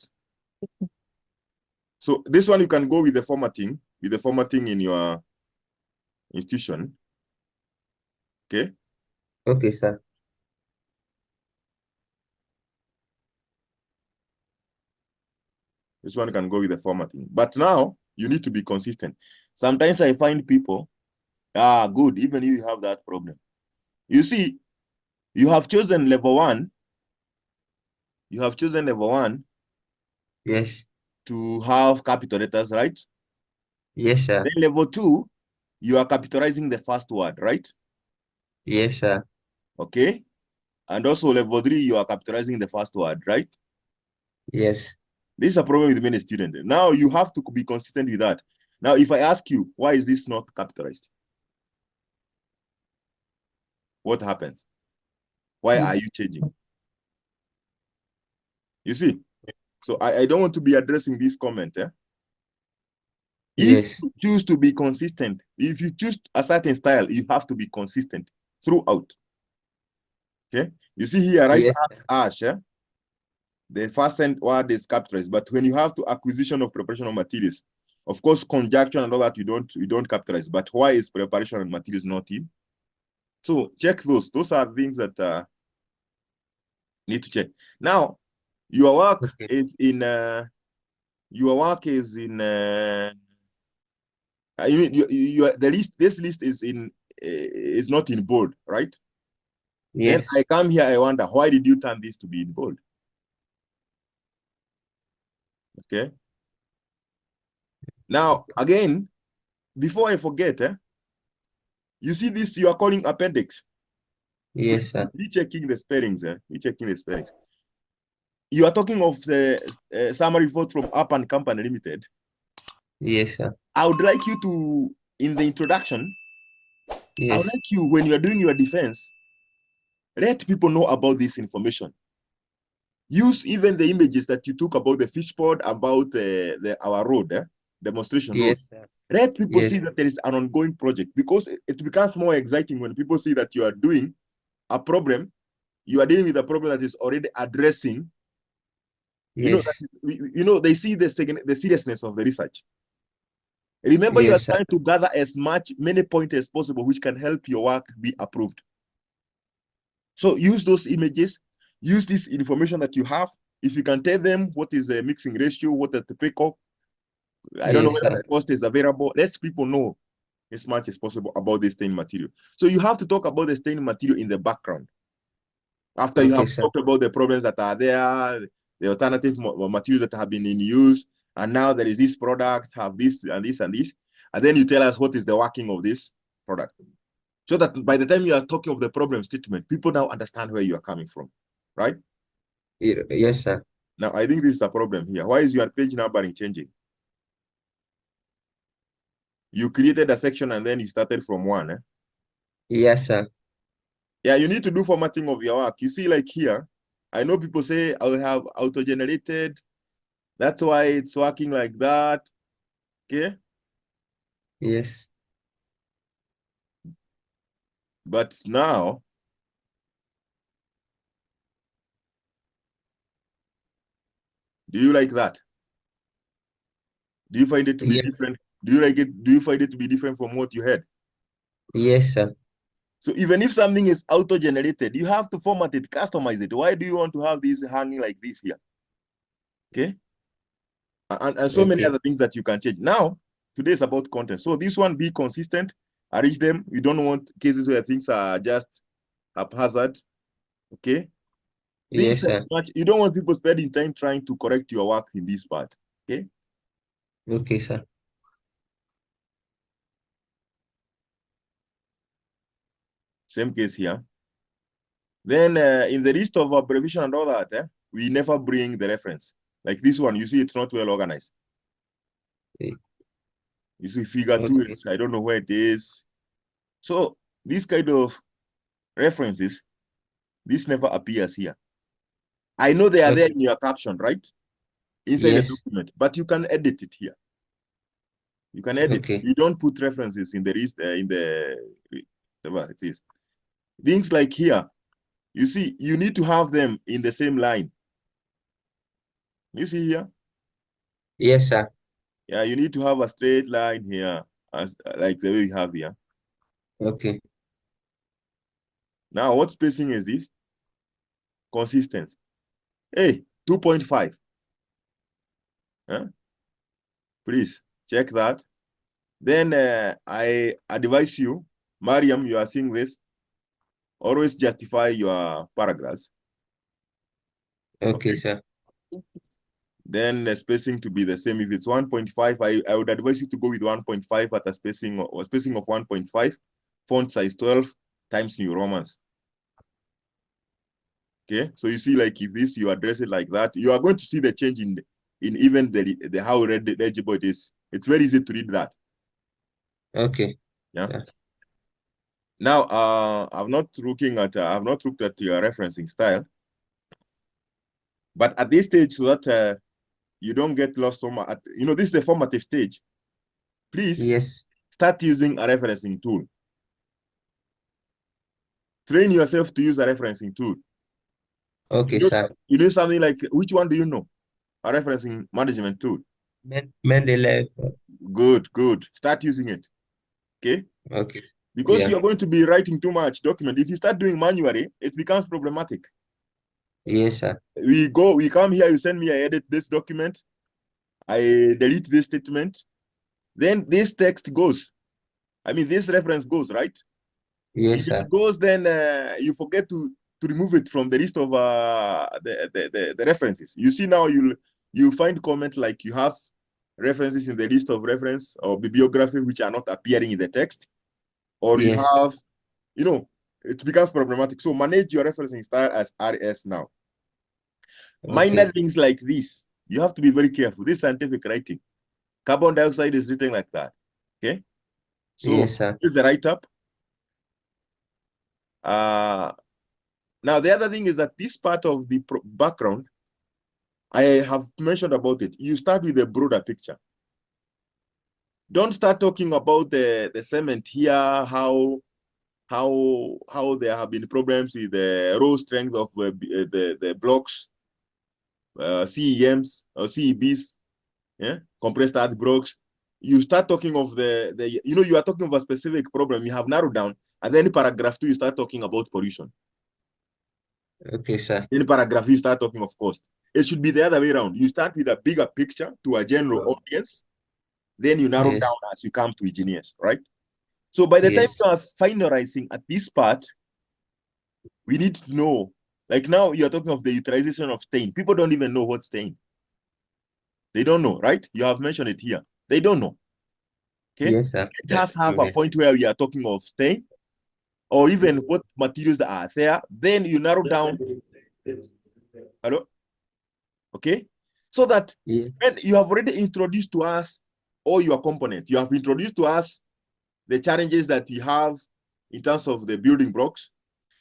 So this one you can go with the formatting in your institution. Okay. Okay, sir. This one can go with the formatting. But now you need to be consistent. Sometimes I find people, good, even if you have that problem. You see, you have chosen level 1. You have chosen level 1 Yes. to have capital letters, right? Yes, sir. Then level 2, you are capitalizing the first word, right? Yes, sir. Okay. And also level 3, you are capitalizing the first word, right? Yes. This is a problem with many students. Now you have to be consistent with that. Now, if I ask you, why is this not capitalized? What happens? Why are you changing? You see? So I don't want to be addressing this comment. If Yes. you choose to be consistent, if you choose a certain style, you have to be consistent throughout. Okay? You see here, rice Yes. ash, the first word is capitalized, but when you have to acquisition of preparation of materials, of course, conjunction and all that, you don't capitalize. But why is preparation of materials not in? So check those. Those are things that need to check. Now, your work Okay. is in you mean the list, this list is not in bold, right? Then Yes. I come here, I wonder, why did you turn this to be in bold? Okay. Now, again, before I forget, you see this, you are calling appendix. Yes, sir. Be checking the spellings. Be checking the spellings. You are talking of the summary report from Up and Company Limited. Yes, sir. I would like you to, in the introduction, I would Yes. like you, when you are doing your defense, let people know about this information. Use even the images that you took about the fish pond, about our road, demonstration road. Yes, sir. Let people Yes. see that there is an ongoing project, because it becomes more exciting when people see that you are doing a problem, you are dealing with a problem that is already addressing, Yes. they see the seriousness of the research. Remember, you are Yes, sir. trying to gather many points as possible, which can help your work be approved. So use those images, use this information that you have. If you can tell them what is the mixing ratio, what is the pickup, I don't know Yes, whether sir. the cost is available. Let people know as much as possible about the stain material. So you have to talk about the stain material in the background. After you Okay, have sir. talked about the problems that are there, the alternative materials that have been in use, and now there is this product, have this and this and this, and then you tell us what is the working of this product. So that by the time you are talking of the problem statement, people now understand where you are coming from, right? Yes, sir. Now, I think this is a problem here. Why is your page numbering changing? You created a section and then you started from 1. Yes, sir. Yeah, you need to do formatting of your work. You see, like here, I know people say I will have auto-generated. That's why it's working like that. Okay. Yes. But now, do you like that? Do you find it to be Yes. different? Do you like it? Do you find it to be different from what you had? Yes, sir. So even if something is auto-generated, you have to format it, customize it. Why do you want to have this hanging like this here? Okay. and so many other things that you can change. Now, today is about content. So this one, be consistent, arrange them. You don't want cases where things are just haphazard, okay? Things Yes, sir. much, you don't want people spending time trying to correct your work in this part, okay? Okay, sir. Same case here. Then in the list of abbreviation and all that, we never bring the reference. Like this one, you see it's not well organized. Okay. You see figure 2, Okay. I don't know where it is. So this kind of references, this never appears here. I know they are there in your caption, right? Inside the Yes. document, but you can edit it here. You can edit. Okay. You don't put references in the list, whatever it is. Things like here, you see, you need to have them in the same line. You see here? Yes, sir. Yeah, you need to have a straight line here, as like the way we have here. Okay. Now, what spacing is this? Consistency. Hey, 2.5. Huh? Please check that. Then I advise you, Mariam, you are seeing this, always justify your paragraphs. Okay, sir. Then the spacing to be the same. If it's 1.5, I would advise you to go with 1.5 at a spacing or spacing of 1.5, font size 12 times New Romans. Okay, so you see, like if this you address it like that, you are going to see the change in even the how legible it is. It's very easy to read that. Okay. Yeah. Sir. Now, I've not looked at your referencing style, but at this stage, so that you don't get lost so much. This is the formative stage. Please start using a referencing tool. Train yourself to use a referencing tool. Okay, sir. You know something like, which one do you know? A referencing management tool. Mendeley. Good. Start using it. Okay? Okay. Because Yeah. you're going to be writing too much document. If you start doing manually, it becomes problematic. Yes, sir. We come here, you send me, I edit this document, I delete this statement, then this text goes. I mean, this reference goes, right? Yes, If sir. it goes, then you forget to remove it from the list of the references. You see now, you find comment like you have references in the list of reference or bibliography which are not appearing in the text, or you Yes. have, it becomes problematic. So manage your referencing style as RS now. Minor Okay. things like this, you have to be very careful. This scientific writing, carbon dioxide is written like that. Okay, so Yes, sir. this is the write-up. Now the other thing is that this part of the background, I have mentioned about it. You start with a broader picture. Don't start talking about the cement here, how there have been problems with the raw strength of the blocks, CEMs or CEBs, compressed earth blocks. You start talking of you are talking of a specific problem you have narrowed down, and then in paragraph 2 you start talking about pollution. Okay, sir. In paragraph you start talking of cost. It should be the other way around. You start with a bigger picture to a general audience, then you narrow down as you come to engineers, right? So by the time you are finalizing at this part, we need to know, like now you're talking of the utilization of Stein. People don't even know what Stein. They don't know, right? You have mentioned it here. They don't know. Okay. Yes, sir. Let us have a point where we are talking of Stein, or even what materials are there. Then you narrow down. Hello? Okay. So that when you have already introduced to us all your components, you have introduced to us the challenges that we have in terms of the building blocks.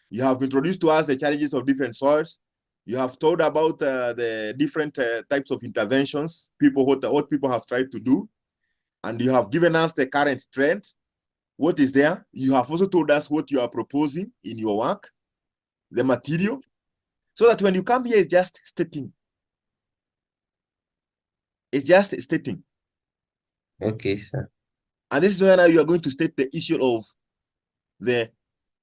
You have introduced to us the challenges of different soils. You have told about the different types of interventions, what people have tried to do. And you have given us the current trend, what is there. You have also told us what you are proposing in your work, the material, so that when you come here, it's just stating. It's just stating. Okay, sir. And this is where now you are going to state the issue of the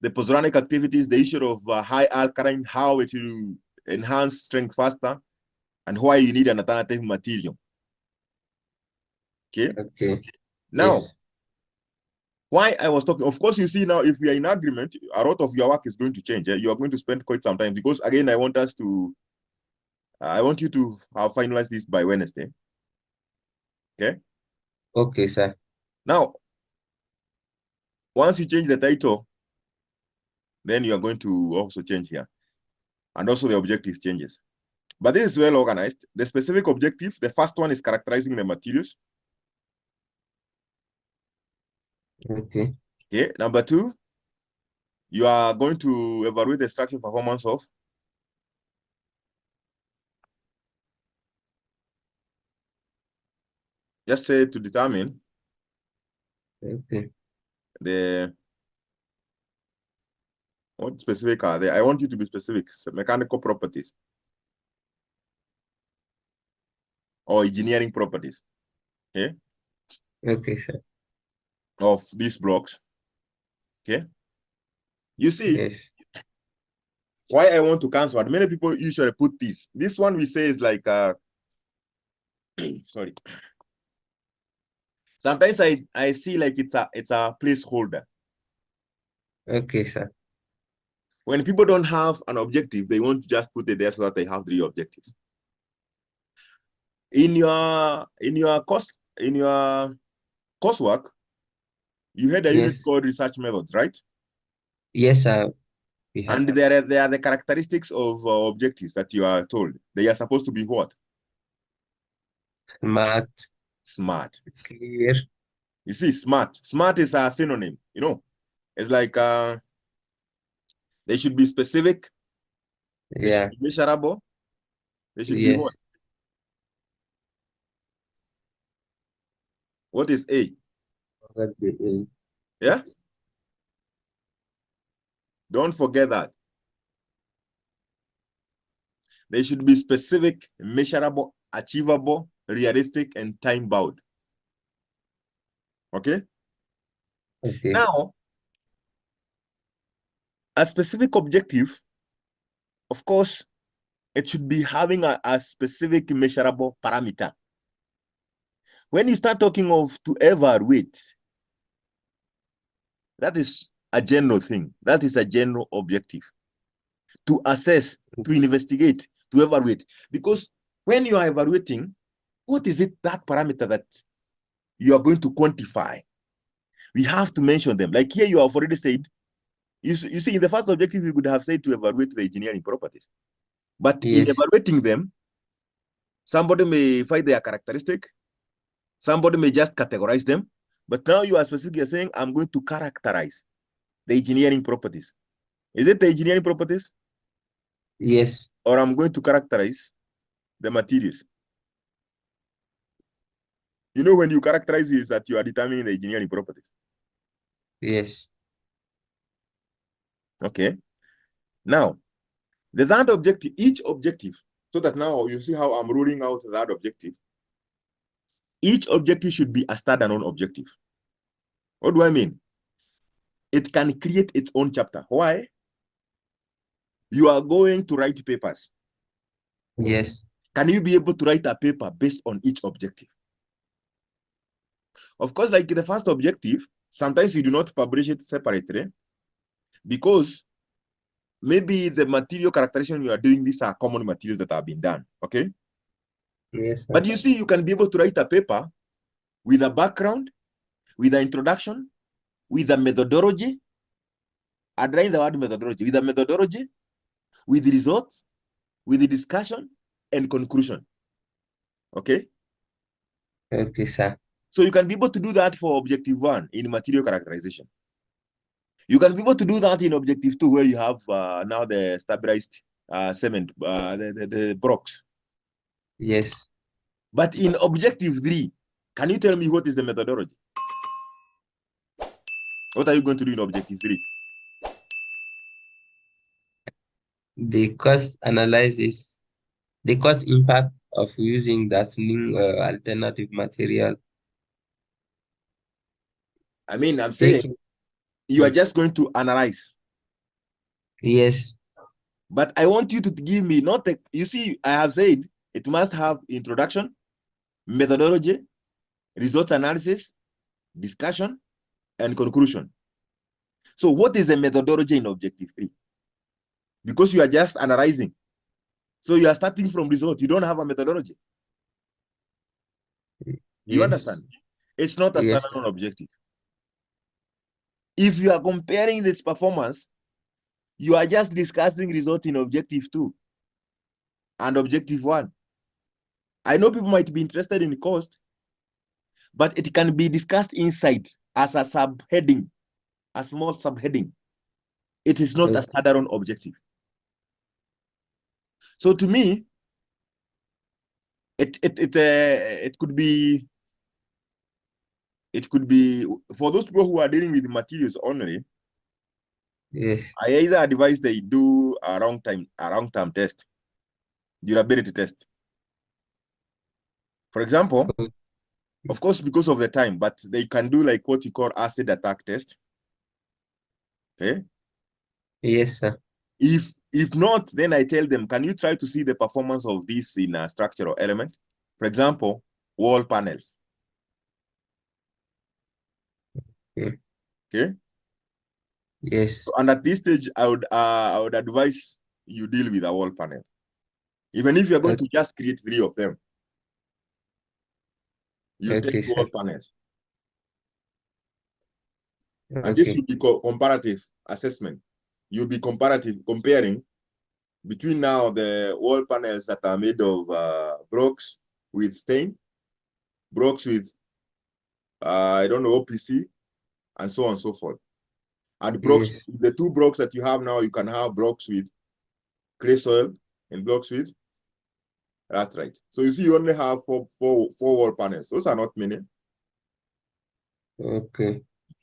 pozzolanic activities, the issue of high alkaline, how it will enhance strength faster, and why you need an alternative material. Okay. Okay. Now, Yes. why I was talking, of course, you see now, if we are in agreement, a lot of your work is going to change. You are going to spend quite some time because, again, I want you to finalize this by Wednesday. Okay. Okay, sir. Now, once you change the title, then you are going to also change here. And also the objective changes. But this is well organized. The specific objective, the first one is characterizing the materials. Okay. Okay. Number 2, you are going to evaluate the structural performance of just say to determine Okay. what specific are they? I want you to be specific. Mechanical properties or engineering properties, okay, Okay, sir. of these blocks. Okay. You see, Yes. why I want to cancel it. Many people usually put this. This one we say is like sorry. Sometimes I see like it's a placeholder. Okay, sir. When people don't have an objective, they want to just put it there so that they have 3 objectives. In your coursework, you had a unit Yes. called research methods, right? Yes, sir. We have And there are the characteristics of objectives that you are told. They are supposed to be what? smart, Smart. clear. You see, smart. Smart is a synonym, It's like they should be specific, they should Yeah. be measurable, they should be what? Yes. What is A? Forgot the A. Yeah? Don't forget that. They should be specific, measurable, achievable, realistic, and time-bound. Okay? Okay. Now, a specific objective, of course, it should be having a specific measurable parameter. When you start talking of to evaluate, that is a general thing. That is a general objective. To assess, to investigate, to evaluate. Because when you are evaluating, what is it, that parameter that you are going to quantify? We have to mention them. Like here, you have already said, you see, in the first objective, you could have said to evaluate the engineering properties. But in Yes. evaluating them, somebody may find their characteristic, somebody may just categorize them. But now you are specifically saying, I'm going to characterize the engineering properties. Is it the engineering properties? Yes. Or I'm going to characterize the materials? When you characterize is that you are determining the engineering properties. Yes. Okay. Now, the third objective, each objective, so that now you see how I'm ruling out that objective. Each objective should be a standalone objective. What do I mean? It can create its own chapter. Why? You are going to write papers. Yes. Can you be able to write a paper based on each objective? Of course, like the first objective, sometimes you do not publish it separately because maybe the material characterization you are doing, these are common materials that have been done, okay? Yes, sir. But you see, you can be able to write a paper with a background, with an introduction, with a methodology. Underline the word methodology. With a methodology, with the results, with the discussion, and conclusion, okay? Okay, sir. So you can be able to do that for objective 1 in material characterization. You can be able to do that in objective 2, where you have now the stabilized cement, the blocks. Yes. But in objective 3, can you tell me what is the methodology? What are you going to do in objective 3? The cost analysis, the cost impact of using that new alternative material. I mean, I'm saying Taking. you are just going to analyze. Yes. But I want you to give me not you see, I have said it must have introduction, methodology, result analysis, discussion, and conclusion. So what is the methodology in objective 3? Because you are just analyzing. So you are starting from result. You don't have a methodology. You understand? It's not a standalone objective. If you are comparing this performance, you are just discussing result in objective 2 and objective 1. I know people might be interested in cost, but it can be discussed inside as a subheading, a small subheading. It is not a standalone objective. So to me, it could be for those people who are dealing with materials only. Yes. I either advise they do a long-term test, durability test. For example, of course, because of the time, but they can do like what you call acid attack test. Okay. Yes, sir. If not, then I tell them, can you try to see the performance of this in a structural element? For example, wall panels. Okay. Yes. So, and at this stage, I would advise you deal with a wall panel, even if you're going to just create 3 of them. You test wall panels. And this will be comparative assessment. You'll be comparing between now the wall panels that are made of blocks with Stein, blocks with I don't know, OPC, and so on and so forth. And blocks, the 2 blocks that you have now, you can have blocks with clay soil and blocks with laterite. So you see, you only have four wall panels. Those are not many. Okay.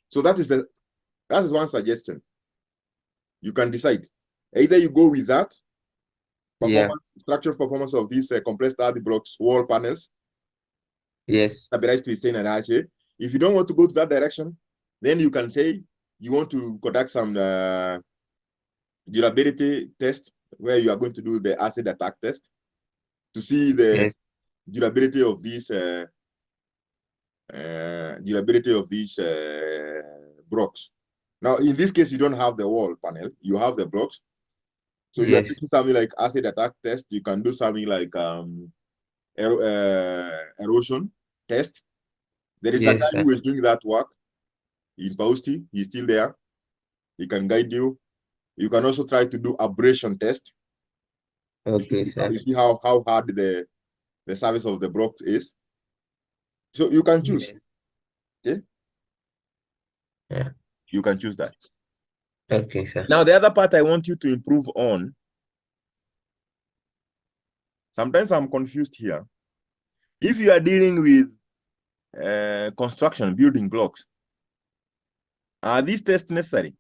So that is one suggestion. You can decide. Either you go with that structural performance of these compressed RD blocks, wall panels. Yes. Stabilized to Stein and HA. If you don't want to go to that direction, then you can say you want to conduct some durability test where you are going to do the acid attack test to see the durability of these blocks. Now, in this case, you don't have the wall panel, you have the blocks. So you are taking something like acid attack test. You can do something like erosion test. There is a guy who is doing that work in Pausti. He's still there. He can guide you. You can also try to do abrasion test. You see how hard the surface of the block is. So you can choose. Okay. Yeah. You can choose that. Okay, sir. Now, the other part I want you to improve on. Sometimes I'm confused here. If you are dealing with construction, building blocks, are these tests necessary?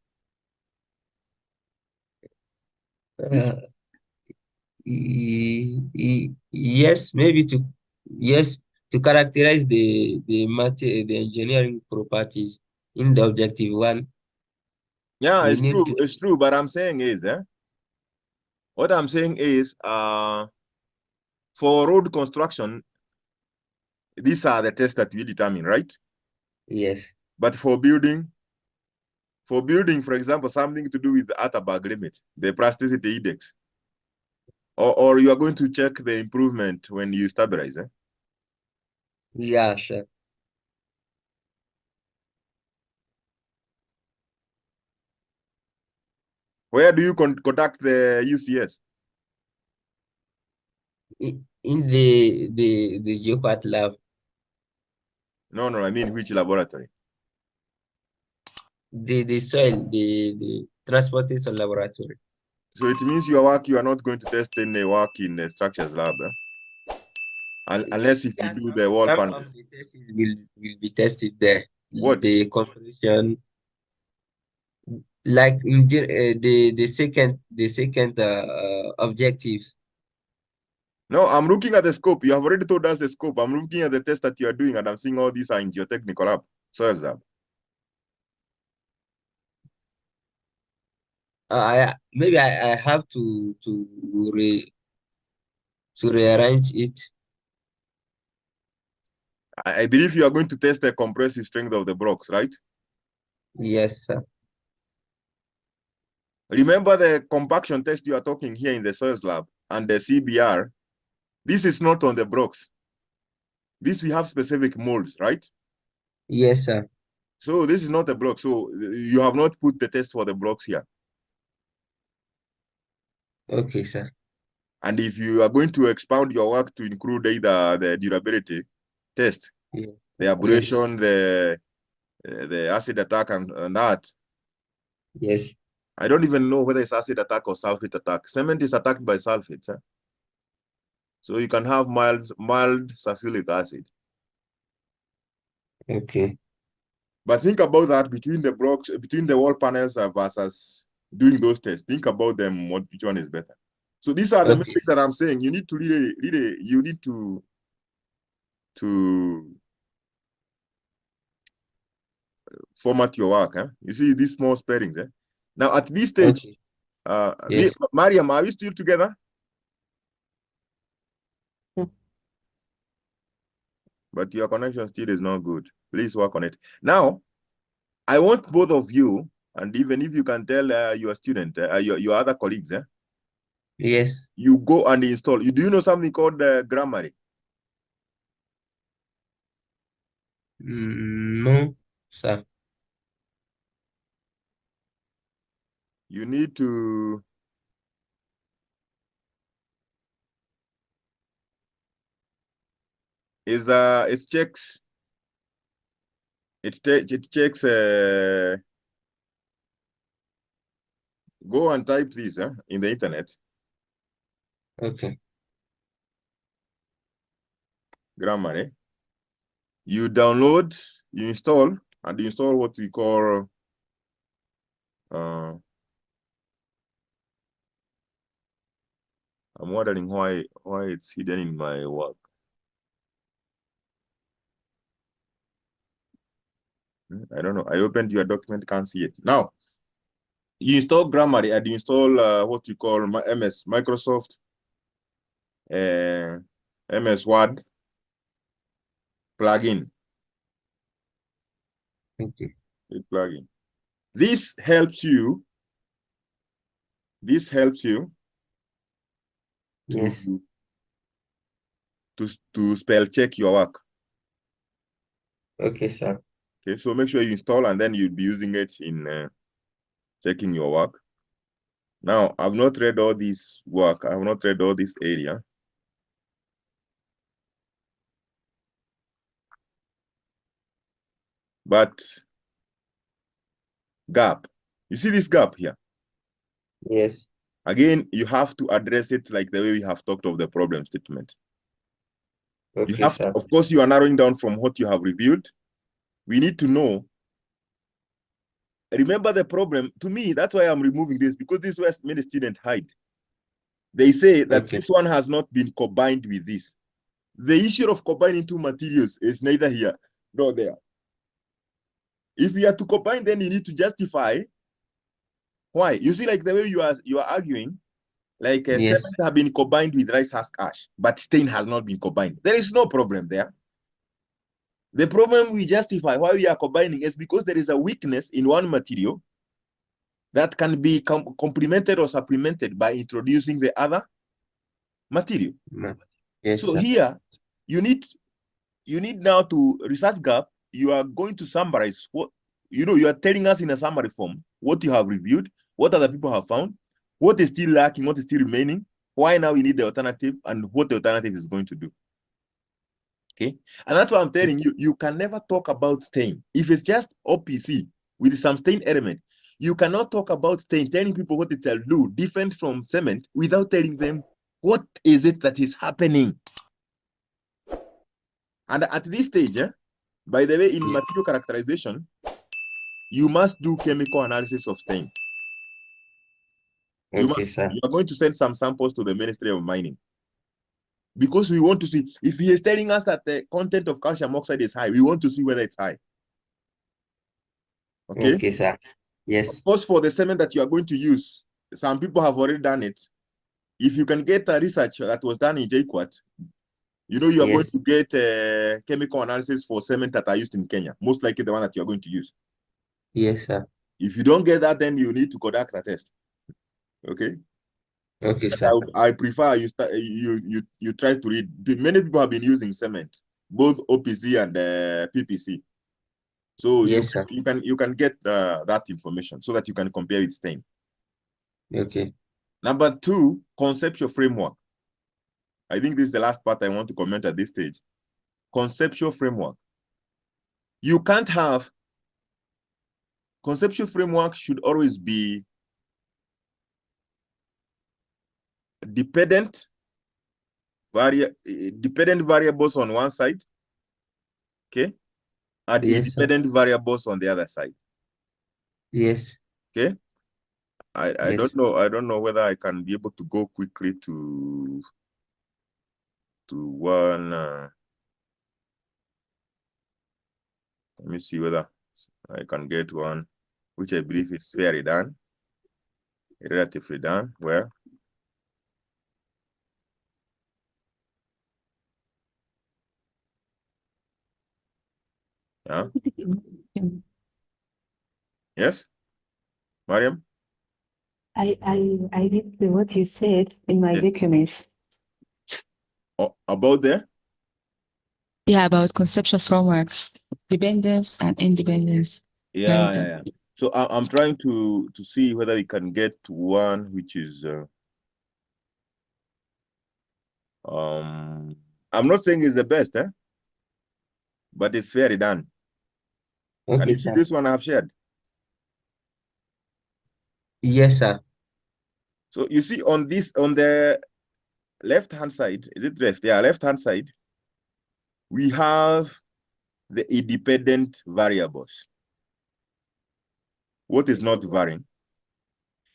Yes, maybe to characterize the engineering properties in the objective 1. Yeah, it's true. It's true. But I'm saying is, what I'm saying is, for road construction, these are the tests that we determine, right? Yes. But for building, for example, something to do with the Atterberg limit, the plasticity index, or you are going to check the improvement when you stabilize, Yeah, sure. Where do you conduct the UCS? In the GeoPath lab. No, I mean which laboratory? The soil, the transportation laboratory. So it means your work, you are not going to test any work in the structures lab, unless if you do the wall panel. Some of the tests will be tested there. What? The compression, like in the second objectives. No, I'm looking at the scope. You have already told us the scope. I'm looking at the test that you are doing, and I'm seeing all these are in geotechnical lab, soils lab. Maybe I have to rearrange it. I believe you are going to test the compressive strength of the blocks, right? Yes, sir. Remember the compaction test you are talking here in the soils lab and the CBR. This is not on the blocks. This we have specific molds, right? Yes, sir. So this is not a block. So you have not put the test for the blocks here. Okay, sir. And if you are going to expound your work to include either the durability test, Yes. the Yes. abrasion, the acid attack, and that, Yes. I don't even know whether it's acid attack or sulfate attack. Cement is attacked by sulfates. Huh? So you can have mild sulfuric acid. Okay. But think about that between the blocks, between the wall panels versus doing those tests. Think about them, which one is better. So these are the Okay. metrics that I'm saying. You need to really, you need to format your work. Huh? You see these small spellings. Eh? Now at this stage, Okay. Yes. Mariam, are we still together? But your connection still is not good. Please work on it. Now, I want both of you, and even if you can tell your student, your other colleagues, Yes. you go and install. Do you know something called Grammarly? No, sir. You need to it checks it checks go and type this in the internet. Okay. Grammarly. You download, you install, and you install what we call I'm wondering why it's hidden in my work. I don't know. I opened your document, can't see it. Now, you install Grammarly and you install what you call Microsoft MS Word plugin. Okay. Plugin. This helps you. This helps you to Yes. to spell check your work. Okay, sir. Okay, so make sure you install and then you'll be using it in checking your work. Now, I've not read all this work. I have not read all this area. But gap. You see this gap here? Yes. Again, you have to address it like the way we have talked of the problem statement. You Okay, have to, sir. of course, you are narrowing down from what you have reviewed. We need to know. Remember the problem. To me, that's why I'm removing this, because this was many students hide. They say that Okay. this one has not been combined with this. The issue of combining two materials is neither here nor there. If you are to combine, then you need to justify why. You see, like the way you are arguing, like Yes. cement have been combined with rice husk ash, but stain has not been combined. There is no problem there. The problem we justify why we are combining is because there is a weakness in one material that can be complemented or supplemented by introducing the other material. Yes, So sir. here, you need now to research gap. You are going to summarize what, you are telling us in a summary form what you have reviewed, what other people have found, what is still lacking, what is still remaining, why now you need the alternative, and what the alternative is going to do. Okay, and that's why I'm telling you, you can never talk about stain. If it's just OPC with some stain element, you cannot talk about stain, telling people what it will do different from cement without telling them what is it that is happening. And at this stage, by the way, in material characterization, you must do chemical analysis of stain. Okay, sir. You are going to send some samples to the Ministry of Mining, because we want to see, if he is telling us that the content of calcium oxide is high, we want to see whether it's high. Okay. Okay, sir. Yes. Of course, for the cement that you are going to use, some people have already done it. If you can get a research that was done in JQuat, You know, you are going Yes. to get chemical analysis for cement that are used in Kenya, most likely the one that you are going to use. Yes, sir. If you don't get that, then you need to conduct a test. Okay. Okay, sir. I prefer you try to read. Many people have been using cement, both OPC and PPC. So Yes, sir. you can get that information so that you can compare with Stein. Okay. Number two, conceptual framework. I think this is the last part I want to comment at this stage. Conceptual framework. You can't have conceptual framework should always be dependent variables on one side, okay, and Yes, sir. independent variables on the other side. Yes. Okay. I Yes. don't know whether I can be able to go quickly to one. Let me see whether I can get one, which I believe is fairly done, relatively done. Where? Yeah. Yes, Mariam. I read what you said in my document. Oh, about there? Yeah, about conceptual framework, dependence and independence. Yeah. So I'm trying to see whether we can get one which is I'm not saying it's the best, but it's fairly done. Can Okay, you see sir. this one I have shared? Yes, sir. So you see on the left hand side, is it left? Yeah, left hand side, we have the independent variables. What is not varying?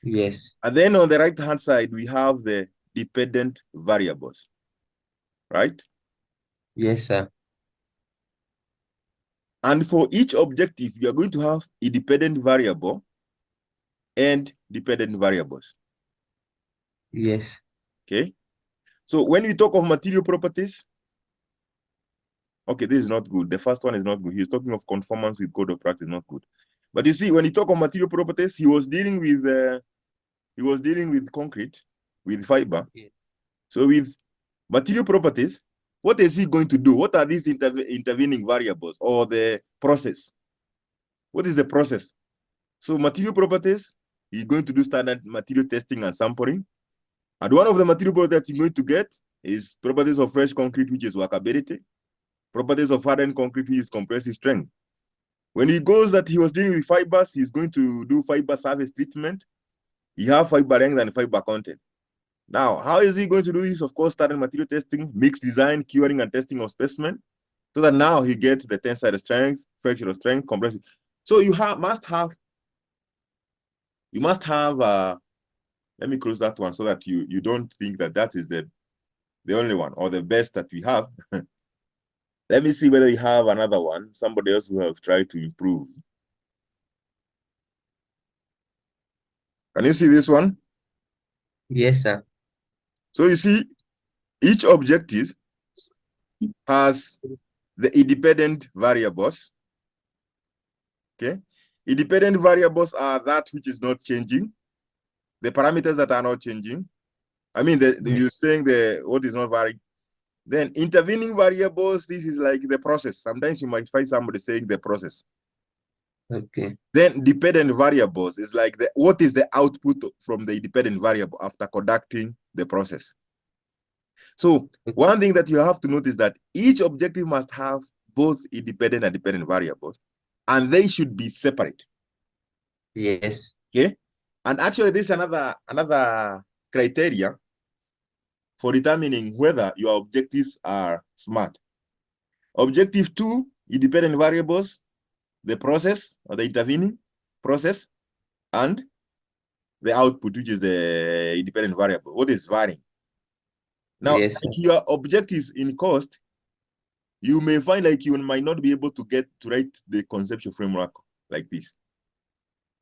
Yes. And then on the right hand side, we have the dependent variables, right? Yes, sir. And for each objective, you are going to have a dependent variable and dependent variables. Yes. Okay. So when we talk of material properties, okay, this is not good. The first one is not good. He's talking of conformance with code of practice, not good. But you see, when he talk of material properties, he was dealing with concrete, with fiber. Yes. So with material properties, what is he going to do? What are these intervening variables or the process? What is the process? So material properties, he's going to do standard material testing and sampling. And one of the material properties that he's going to get is properties of fresh concrete, which is workability. Properties of hardened concrete, which is compressive strength. When he goes that he was dealing with fibers, he's going to do fiber surface treatment. He have fiber length and fiber content. Now, how is he going to do this? Of course, standard material testing, mixed design, curing, and testing of specimen, so that now he gets the tensile strength, fractional strength, compressive. So you must have. Let me close that one so that you don't think that is the only one or the best that we have. Let me see whether you have another one, somebody else who have tried to improve. Can you see this one? Yes, sir. So you see, each objective has the independent variables. Okay. Independent variables are that which is not changing, the parameters that are not changing. I mean, you're saying what is not varying. Then intervening variables, this is like the process. Sometimes you might find somebody saying the process. Okay. Then dependent variables is like what is the output from the dependent variable after conducting the process. So one thing that you have to notice that each objective must have both independent and dependent variables, and they should be separate. Yes. Okay. And actually, this is another criteria for determining whether your objectives are smart. Objective 2, independent variables, the process or the intervening process, and the output, which is the independent variable. What is varying? Now, Yes, like your objectives in cost, you may find like you might not be able to write the conceptual framework like this,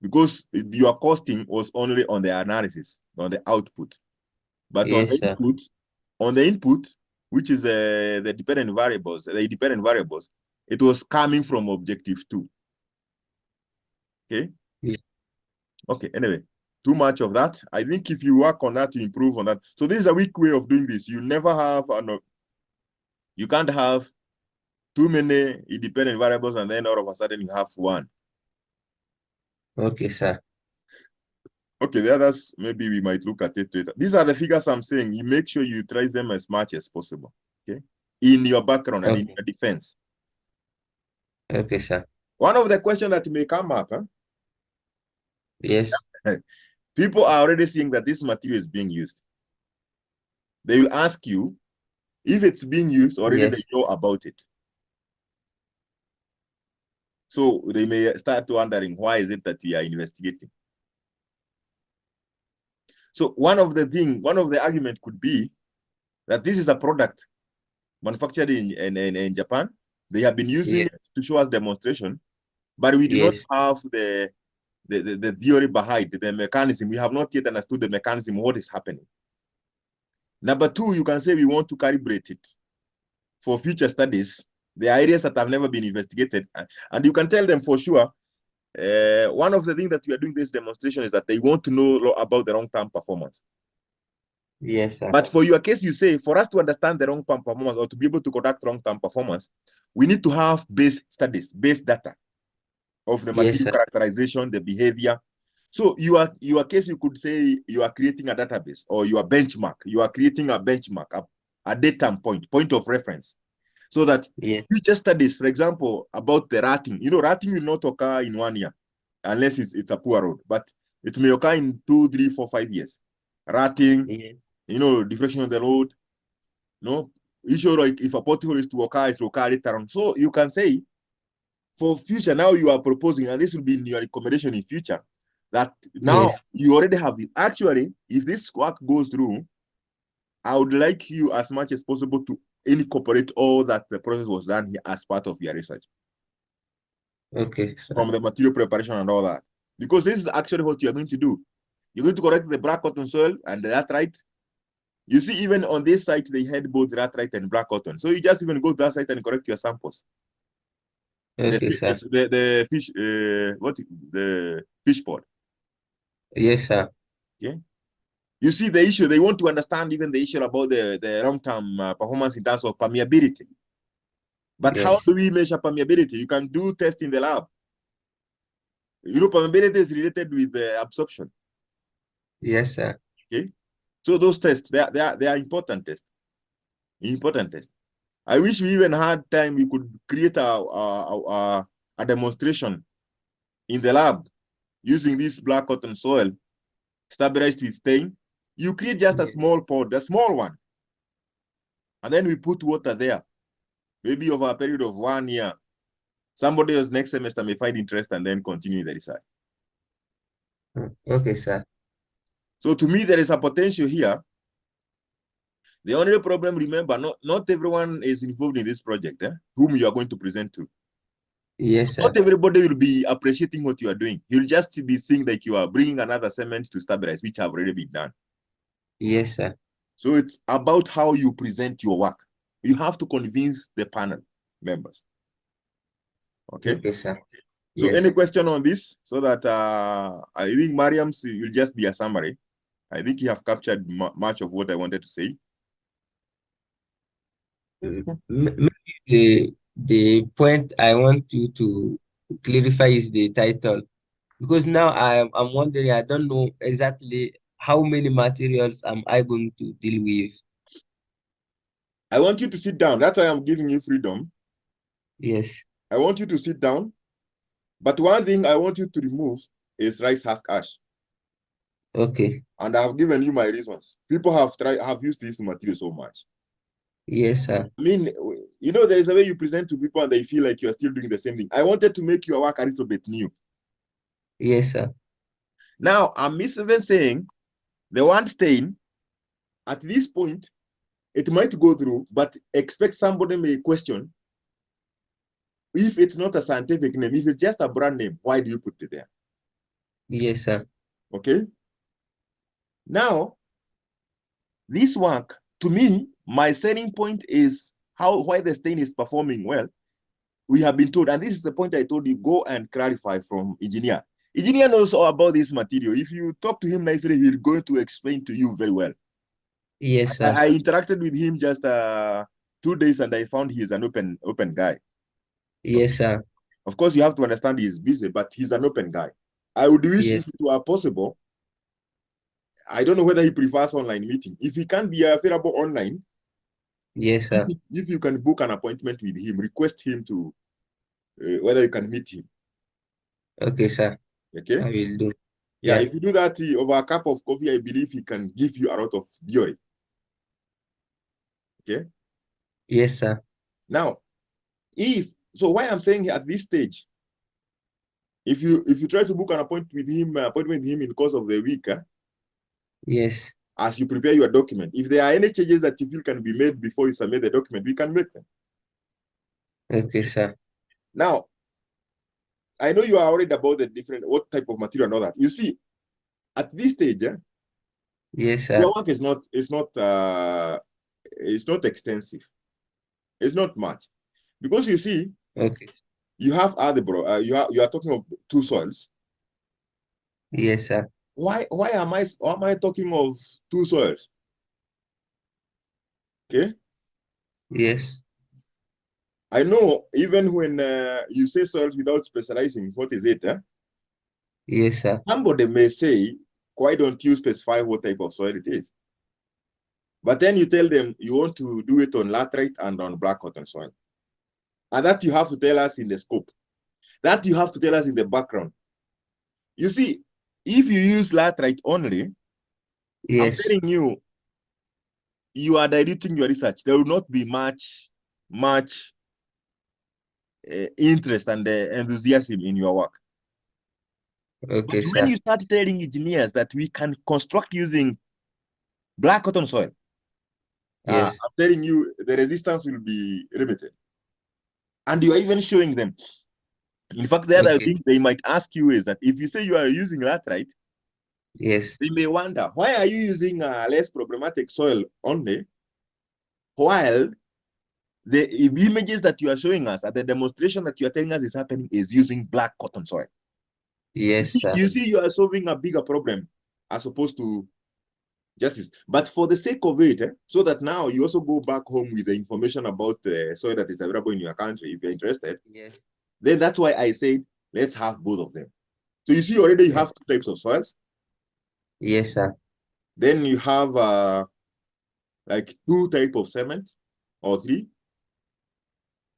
because your costing was only on the analysis, on the output. But yes, sir. on the input, which is the dependent variables, it was coming from objective 2. Okay? Yeah. Okay, anyway, too much of that. I think if you work on that, you improve on that. So this is a weak way of doing this. You never have, you can't have too many independent variables and then all of a sudden you have one. Okay, sir. Okay, the others, maybe we might look at it later. These are the figures I'm saying. You make sure you trace them as much as possible, okay? In your background and in your defense. Okay, sir. One of the questions that may come up, Yes. people are already seeing that this material is being used. They will ask you if it's being used, already they know about it. So they may start wondering, why is it that we are investigating? So one of the argument could be that this is a product manufactured in Japan. They have been using it to show us demonstration, but we do not have the theory behind the mechanism. We have not yet understood the mechanism, what is happening. Number two, you can say we want to calibrate it for future studies. The areas that have never been investigated, and you can tell them for sure. One of the things that we are doing this demonstration is that they want to know about the long-term performance. Yes, sir. But for your case, you say, for us to understand the long-term performance or to be able to conduct long-term performance, we need to have base studies, base data of the material characterization, the behavior. So your case, you could say you are creating a database or you are benchmark. You are creating a benchmark, a data point of reference. So that future studies, for example, about the rotting, rotting will not occur in 1 year unless it's a poor road, but it may occur in 2, 3, 4, 5 years. Rotting, deflection of the road, issue like if a pothole is to occur, it will occur later on. So you can say, for future, now you are proposing, and this will be in your recommendation in future, that now you already have the, actually, if this work goes through, I would like you as much as possible to incorporate all that the process was done here as part of your research. Okay, sir. From the material preparation and all that. Because this is actually what you're going to do. You're going to correct the black cotton soil and the laterite. You see, even on this site, they had both laterite and black cotton. So you just even go to that site and correct your samples. Okay, sir. The fish pod. Yes, sir. Okay. You see the issue, they want to understand even the issue about the long-term performance in terms of permeability. But how do we measure permeability? You can do tests in the lab. Permeability is related with the absorption. Yes, sir. Okay. So those tests, they are important tests. Important tests. I wish we even had time, we could create a demonstration in the lab using this black cotton soil, stabilized with Stein. You create just a small pod, a small one. And then we put water there, maybe over a period of 1 year. Somebody else next semester may find interest and then continue the research. Okay, sir. So to me, there is a potential here. The only problem, remember, not everyone is involved in this project, whom you are going to present to. Yes, sir. Not everybody will be appreciating what you are doing. He'll just be seeing that you are bringing another cement to stabilize, which have already been done. Yes, sir. So it's about how you present your work. You have to convince the panel members. Okay? Okay, sir. So any question on this? So that I think Mariam's will just be a summary. I think you have captured much of what I wanted to say. Maybe the point I want you to clarify is the title, because now I'm wondering, I don't know exactly how many materials am I going to deal with. I want you to sit down. That's why I'm giving you freedom. Yes. I want you to sit down. But one thing I want you to remove is rice husk ash. Okay. And I've given you my reasons. People have used this material so much. Yes, sir. I mean, there is a way you present to people and they feel like you're still doing the same thing. I wanted to make your work a little bit new. Yes, sir. Now, I'm even saying the one Stein, at this point, it might go through, but expect somebody may question if it's not a scientific name, if it's just a brand name, why do you put it there? Yes, sir. Okay. Now, this work to me, my selling point is why the stain is performing well. We have been told, and this is the point I told you, go and clarify from engineer. Engineer knows all about this material. If you talk to him nicely, he's going to explain to you very well. Yes, sir. I interacted with him just 2 days, and I found he's an open guy. Yes, sir. Of course, you have to understand he's busy, but he's an open guy. I would wish if it were possible. I don't know whether he prefers online meeting. If he can't be available online, yes, sir. If you can book an appointment with him, request him to whether you can meet him. Okay, sir. Okay. I will do. Yeah, if you do that over a cup of coffee, I believe he can give you a lot of theory. Okay. Yes, sir. Now, why I'm saying at this stage, if you try to book an appointment with him in the course of the week, yes, as you prepare your document, if there are any changes that you feel can be made before you submit the document, we can make them. Okay, sir. Now, I know you are worried about what type of material and all that. You see, at this stage, yes, sir. your work is not extensive. It's not much, because you see, okay, you have you are talking of 2 soils. Yes, sir. Why am I talking of 2 soils? Okay. Yes. I know even when you say soils without specializing, what is it? Yes, sir. Somebody may say, why don't you specify what type of soil it is? But then you tell them you want to do it on laterite and on black cotton soil. And that you have to tell us in the scope. That you have to tell us in the background. You see, if you use laterite only, yes, I'm telling you, you are diluting your research. There will not be much interest and enthusiasm in your work. okay, but sir. when you start telling engineers that we can construct using black cotton soil, yes, I'm telling you, the resistance will be limited. And you are even showing them. In fact, the other thing they might ask you is that if you say you are using laterite, yes, they may wonder, why are you using less problematic soil only, while the images that you are showing us at the demonstration that you are telling us is happening is using black cotton soil? yes, sir. You see, you are solving a bigger problem as opposed to justice. But for the sake of it, so that now you also go back home with the information about the soil that is available in your country, if you're interested, yes, then that's why I said, let's have both of them. So you see, already you have 2 types of soils. Yes, sir. Then you have like 2 types of cement, or 3.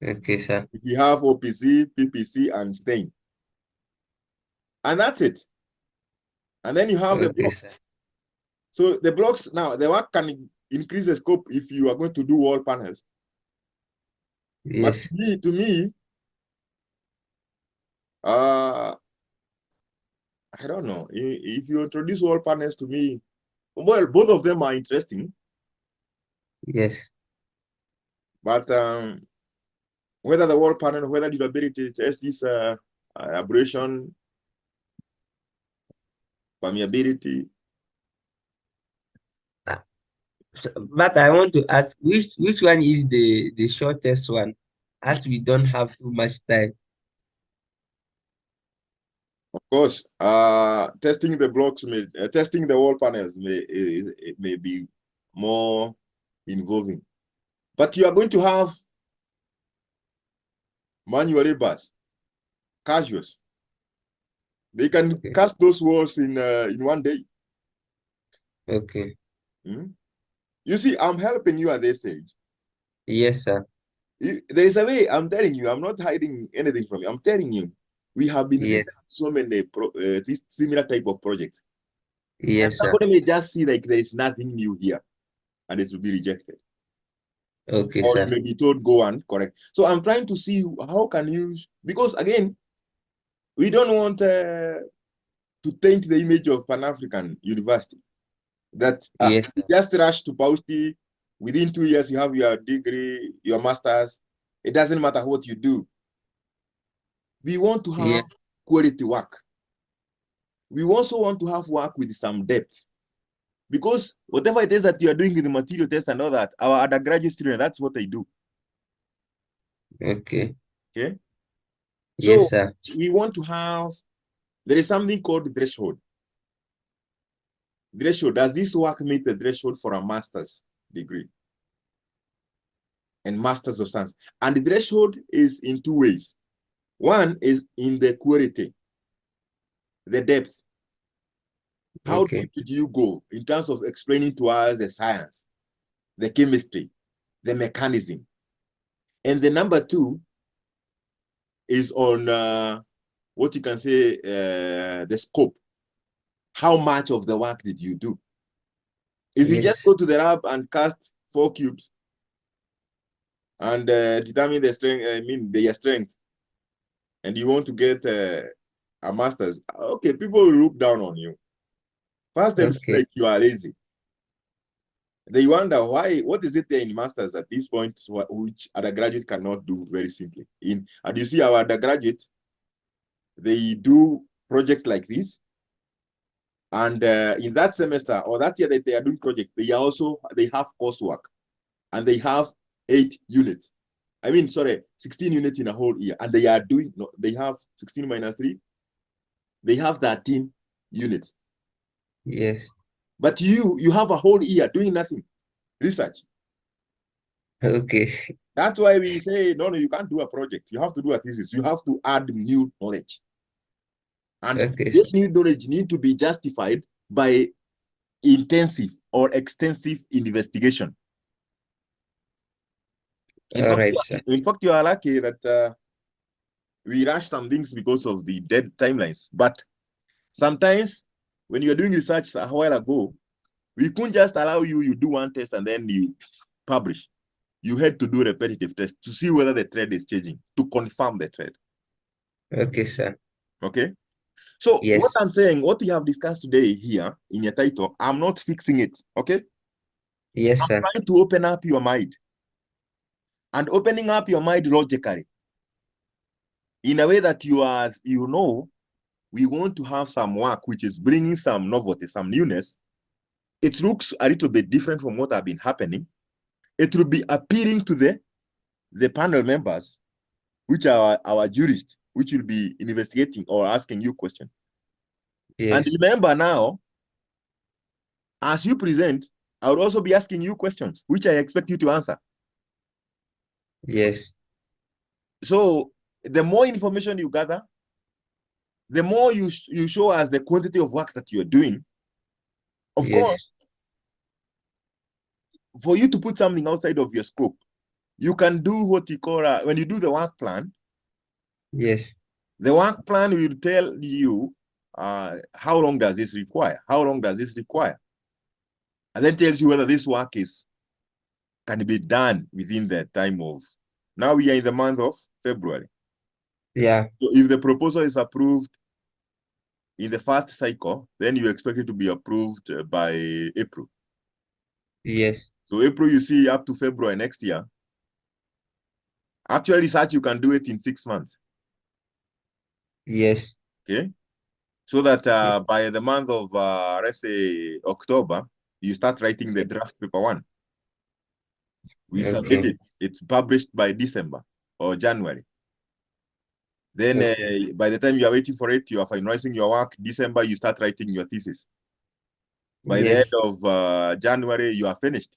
Okay, sir. You have OPC, PPC, and Stein. And that's it. And then you have the blocks. Sir. So the blocks, now the work can increase the scope if you are going to do wall panels. Yes. But to me, I don't know. If you introduce wall panels to me, well, both of them are interesting. Yes. But whether the wall panel, whether the ability to test this abrasion, permeability. But I want to ask, which one is the shortest one, as we don't have too much time? Of course, testing the blocks, testing the wall panels may be more involving. But you are going to have manual laborers, casuals. They can cast those walls in 1 day. Okay. You see, I'm helping you at this stage. Yes, sir. There is a way. I'm telling you, I'm not hiding anything from you. I'm telling you, we have been so many this similar type of projects. Yes, sir. Somebody may just see like there is nothing new here, and it will be rejected. Okay, or sir. you may be told go and correct. So I'm trying to see how can you, because again, we don't want to taint the image of Pan-African University. That just rush to POZZOLANIC, within 2 years you have your degree, your master's. It doesn't matter what you do. We want to have quality work. We also want to have work with some depth. Because whatever it is that you are doing in the material test and all that, our undergraduate students, that's what they do. Okay. Okay. Yes, So sir. we want to have, there is something called threshold. Threshold, does this work meet the threshold for a master's degree and masters of science? And the threshold is in two ways. One is in the quality, the depth. How Okay. deep did you go in terms of explaining to us the science, the chemistry, the mechanism? And the number two is on what you can say, the scope. How much of the work did you do? If you just Yes. go to the lab and cast 4 cubes and determine the strength, their strength, and you want to get a master's, okay, people will look down on you. First, they'll say Okay. like you are lazy. They wonder why, what is it there in masters at this point, which undergraduate cannot do very simply. And you see our undergraduate, they do projects like this. And in that semester or that year that they are doing project, they have coursework and they have 8 units. 16 units in a whole year. And they are doing, no, they have 16 minus 3. They have 13 units. Yes. But you have a whole year doing nothing, research. Okay. That's why we say, no, you can't do a project. You have to do a thesis. You have to add new knowledge. And Okay. this new knowledge needs to be justified by intensive or extensive investigation. In All fact, right, sir. you are lucky that we rush some things because of the dead timelines. But sometimes when you're doing research a while ago, we couldn't just allow you do one test and then you publish. You had to do repetitive tests to see whether the thread is changing, to confirm the thread. Okay, sir. Okay. So what Yes. I'm saying, what we have discussed today here in your title, I'm not fixing it. Okay. Yes, I'm sir. trying to open up your mind. And opening up your mind logically, in a way that we want to have some work which is bringing some novelty, some newness. It looks a little bit different from what have been happening. It will be appealing to the panel members, which are our jurists, which will be investigating or asking you questions. And Yes. remember now, as you present, I will also be asking you questions, which I expect you to answer. Yes. So the more information you gather, the more you show us the quantity of work that you're doing. Of Yes. course, for you to put something outside of your scope, you can do what you call, when you do the work plan, Yes. the work plan will tell you how long does this require? How long does this require? And then tells you whether this work can be done within the time of, now we are in the month of February. Yeah. So if the proposal is approved in the first cycle, then you expect it to be approved by April. Yes. So April, you see, up to February next year. Actually, research, you can do it in 6 months. Yes. Okay. So that by the month of, let's say, October, you start writing the draft paper 1. We submit Okay. it. It's published by December or January. Then Okay. by the time you are waiting for it, you are finalizing your work. December, you start writing your thesis. By the end Yes. of January, you are finished.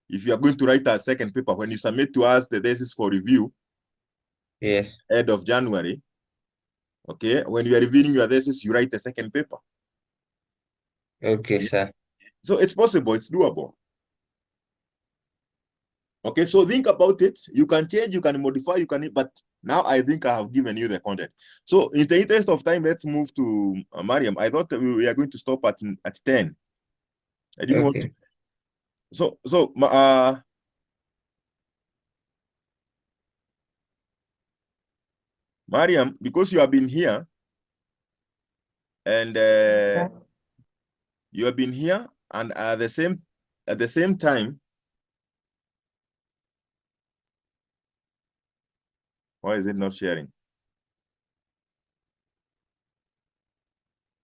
If you are going to write a second paper, when you submit to us the thesis for review, Yes. end of January, okay, when you are reviewing your thesis, you write the second paper. Okay, sir. So it's possible, it's doable. Okay, so think about it. You can change, you can modify, but now I think I have given you the content. So in the interest of time, let's move to Mariam. I thought we were going to stop at 10. I didn't want to. Okay. So Mariam, because you have been here and you have been here, and at the same time, why is it not sharing?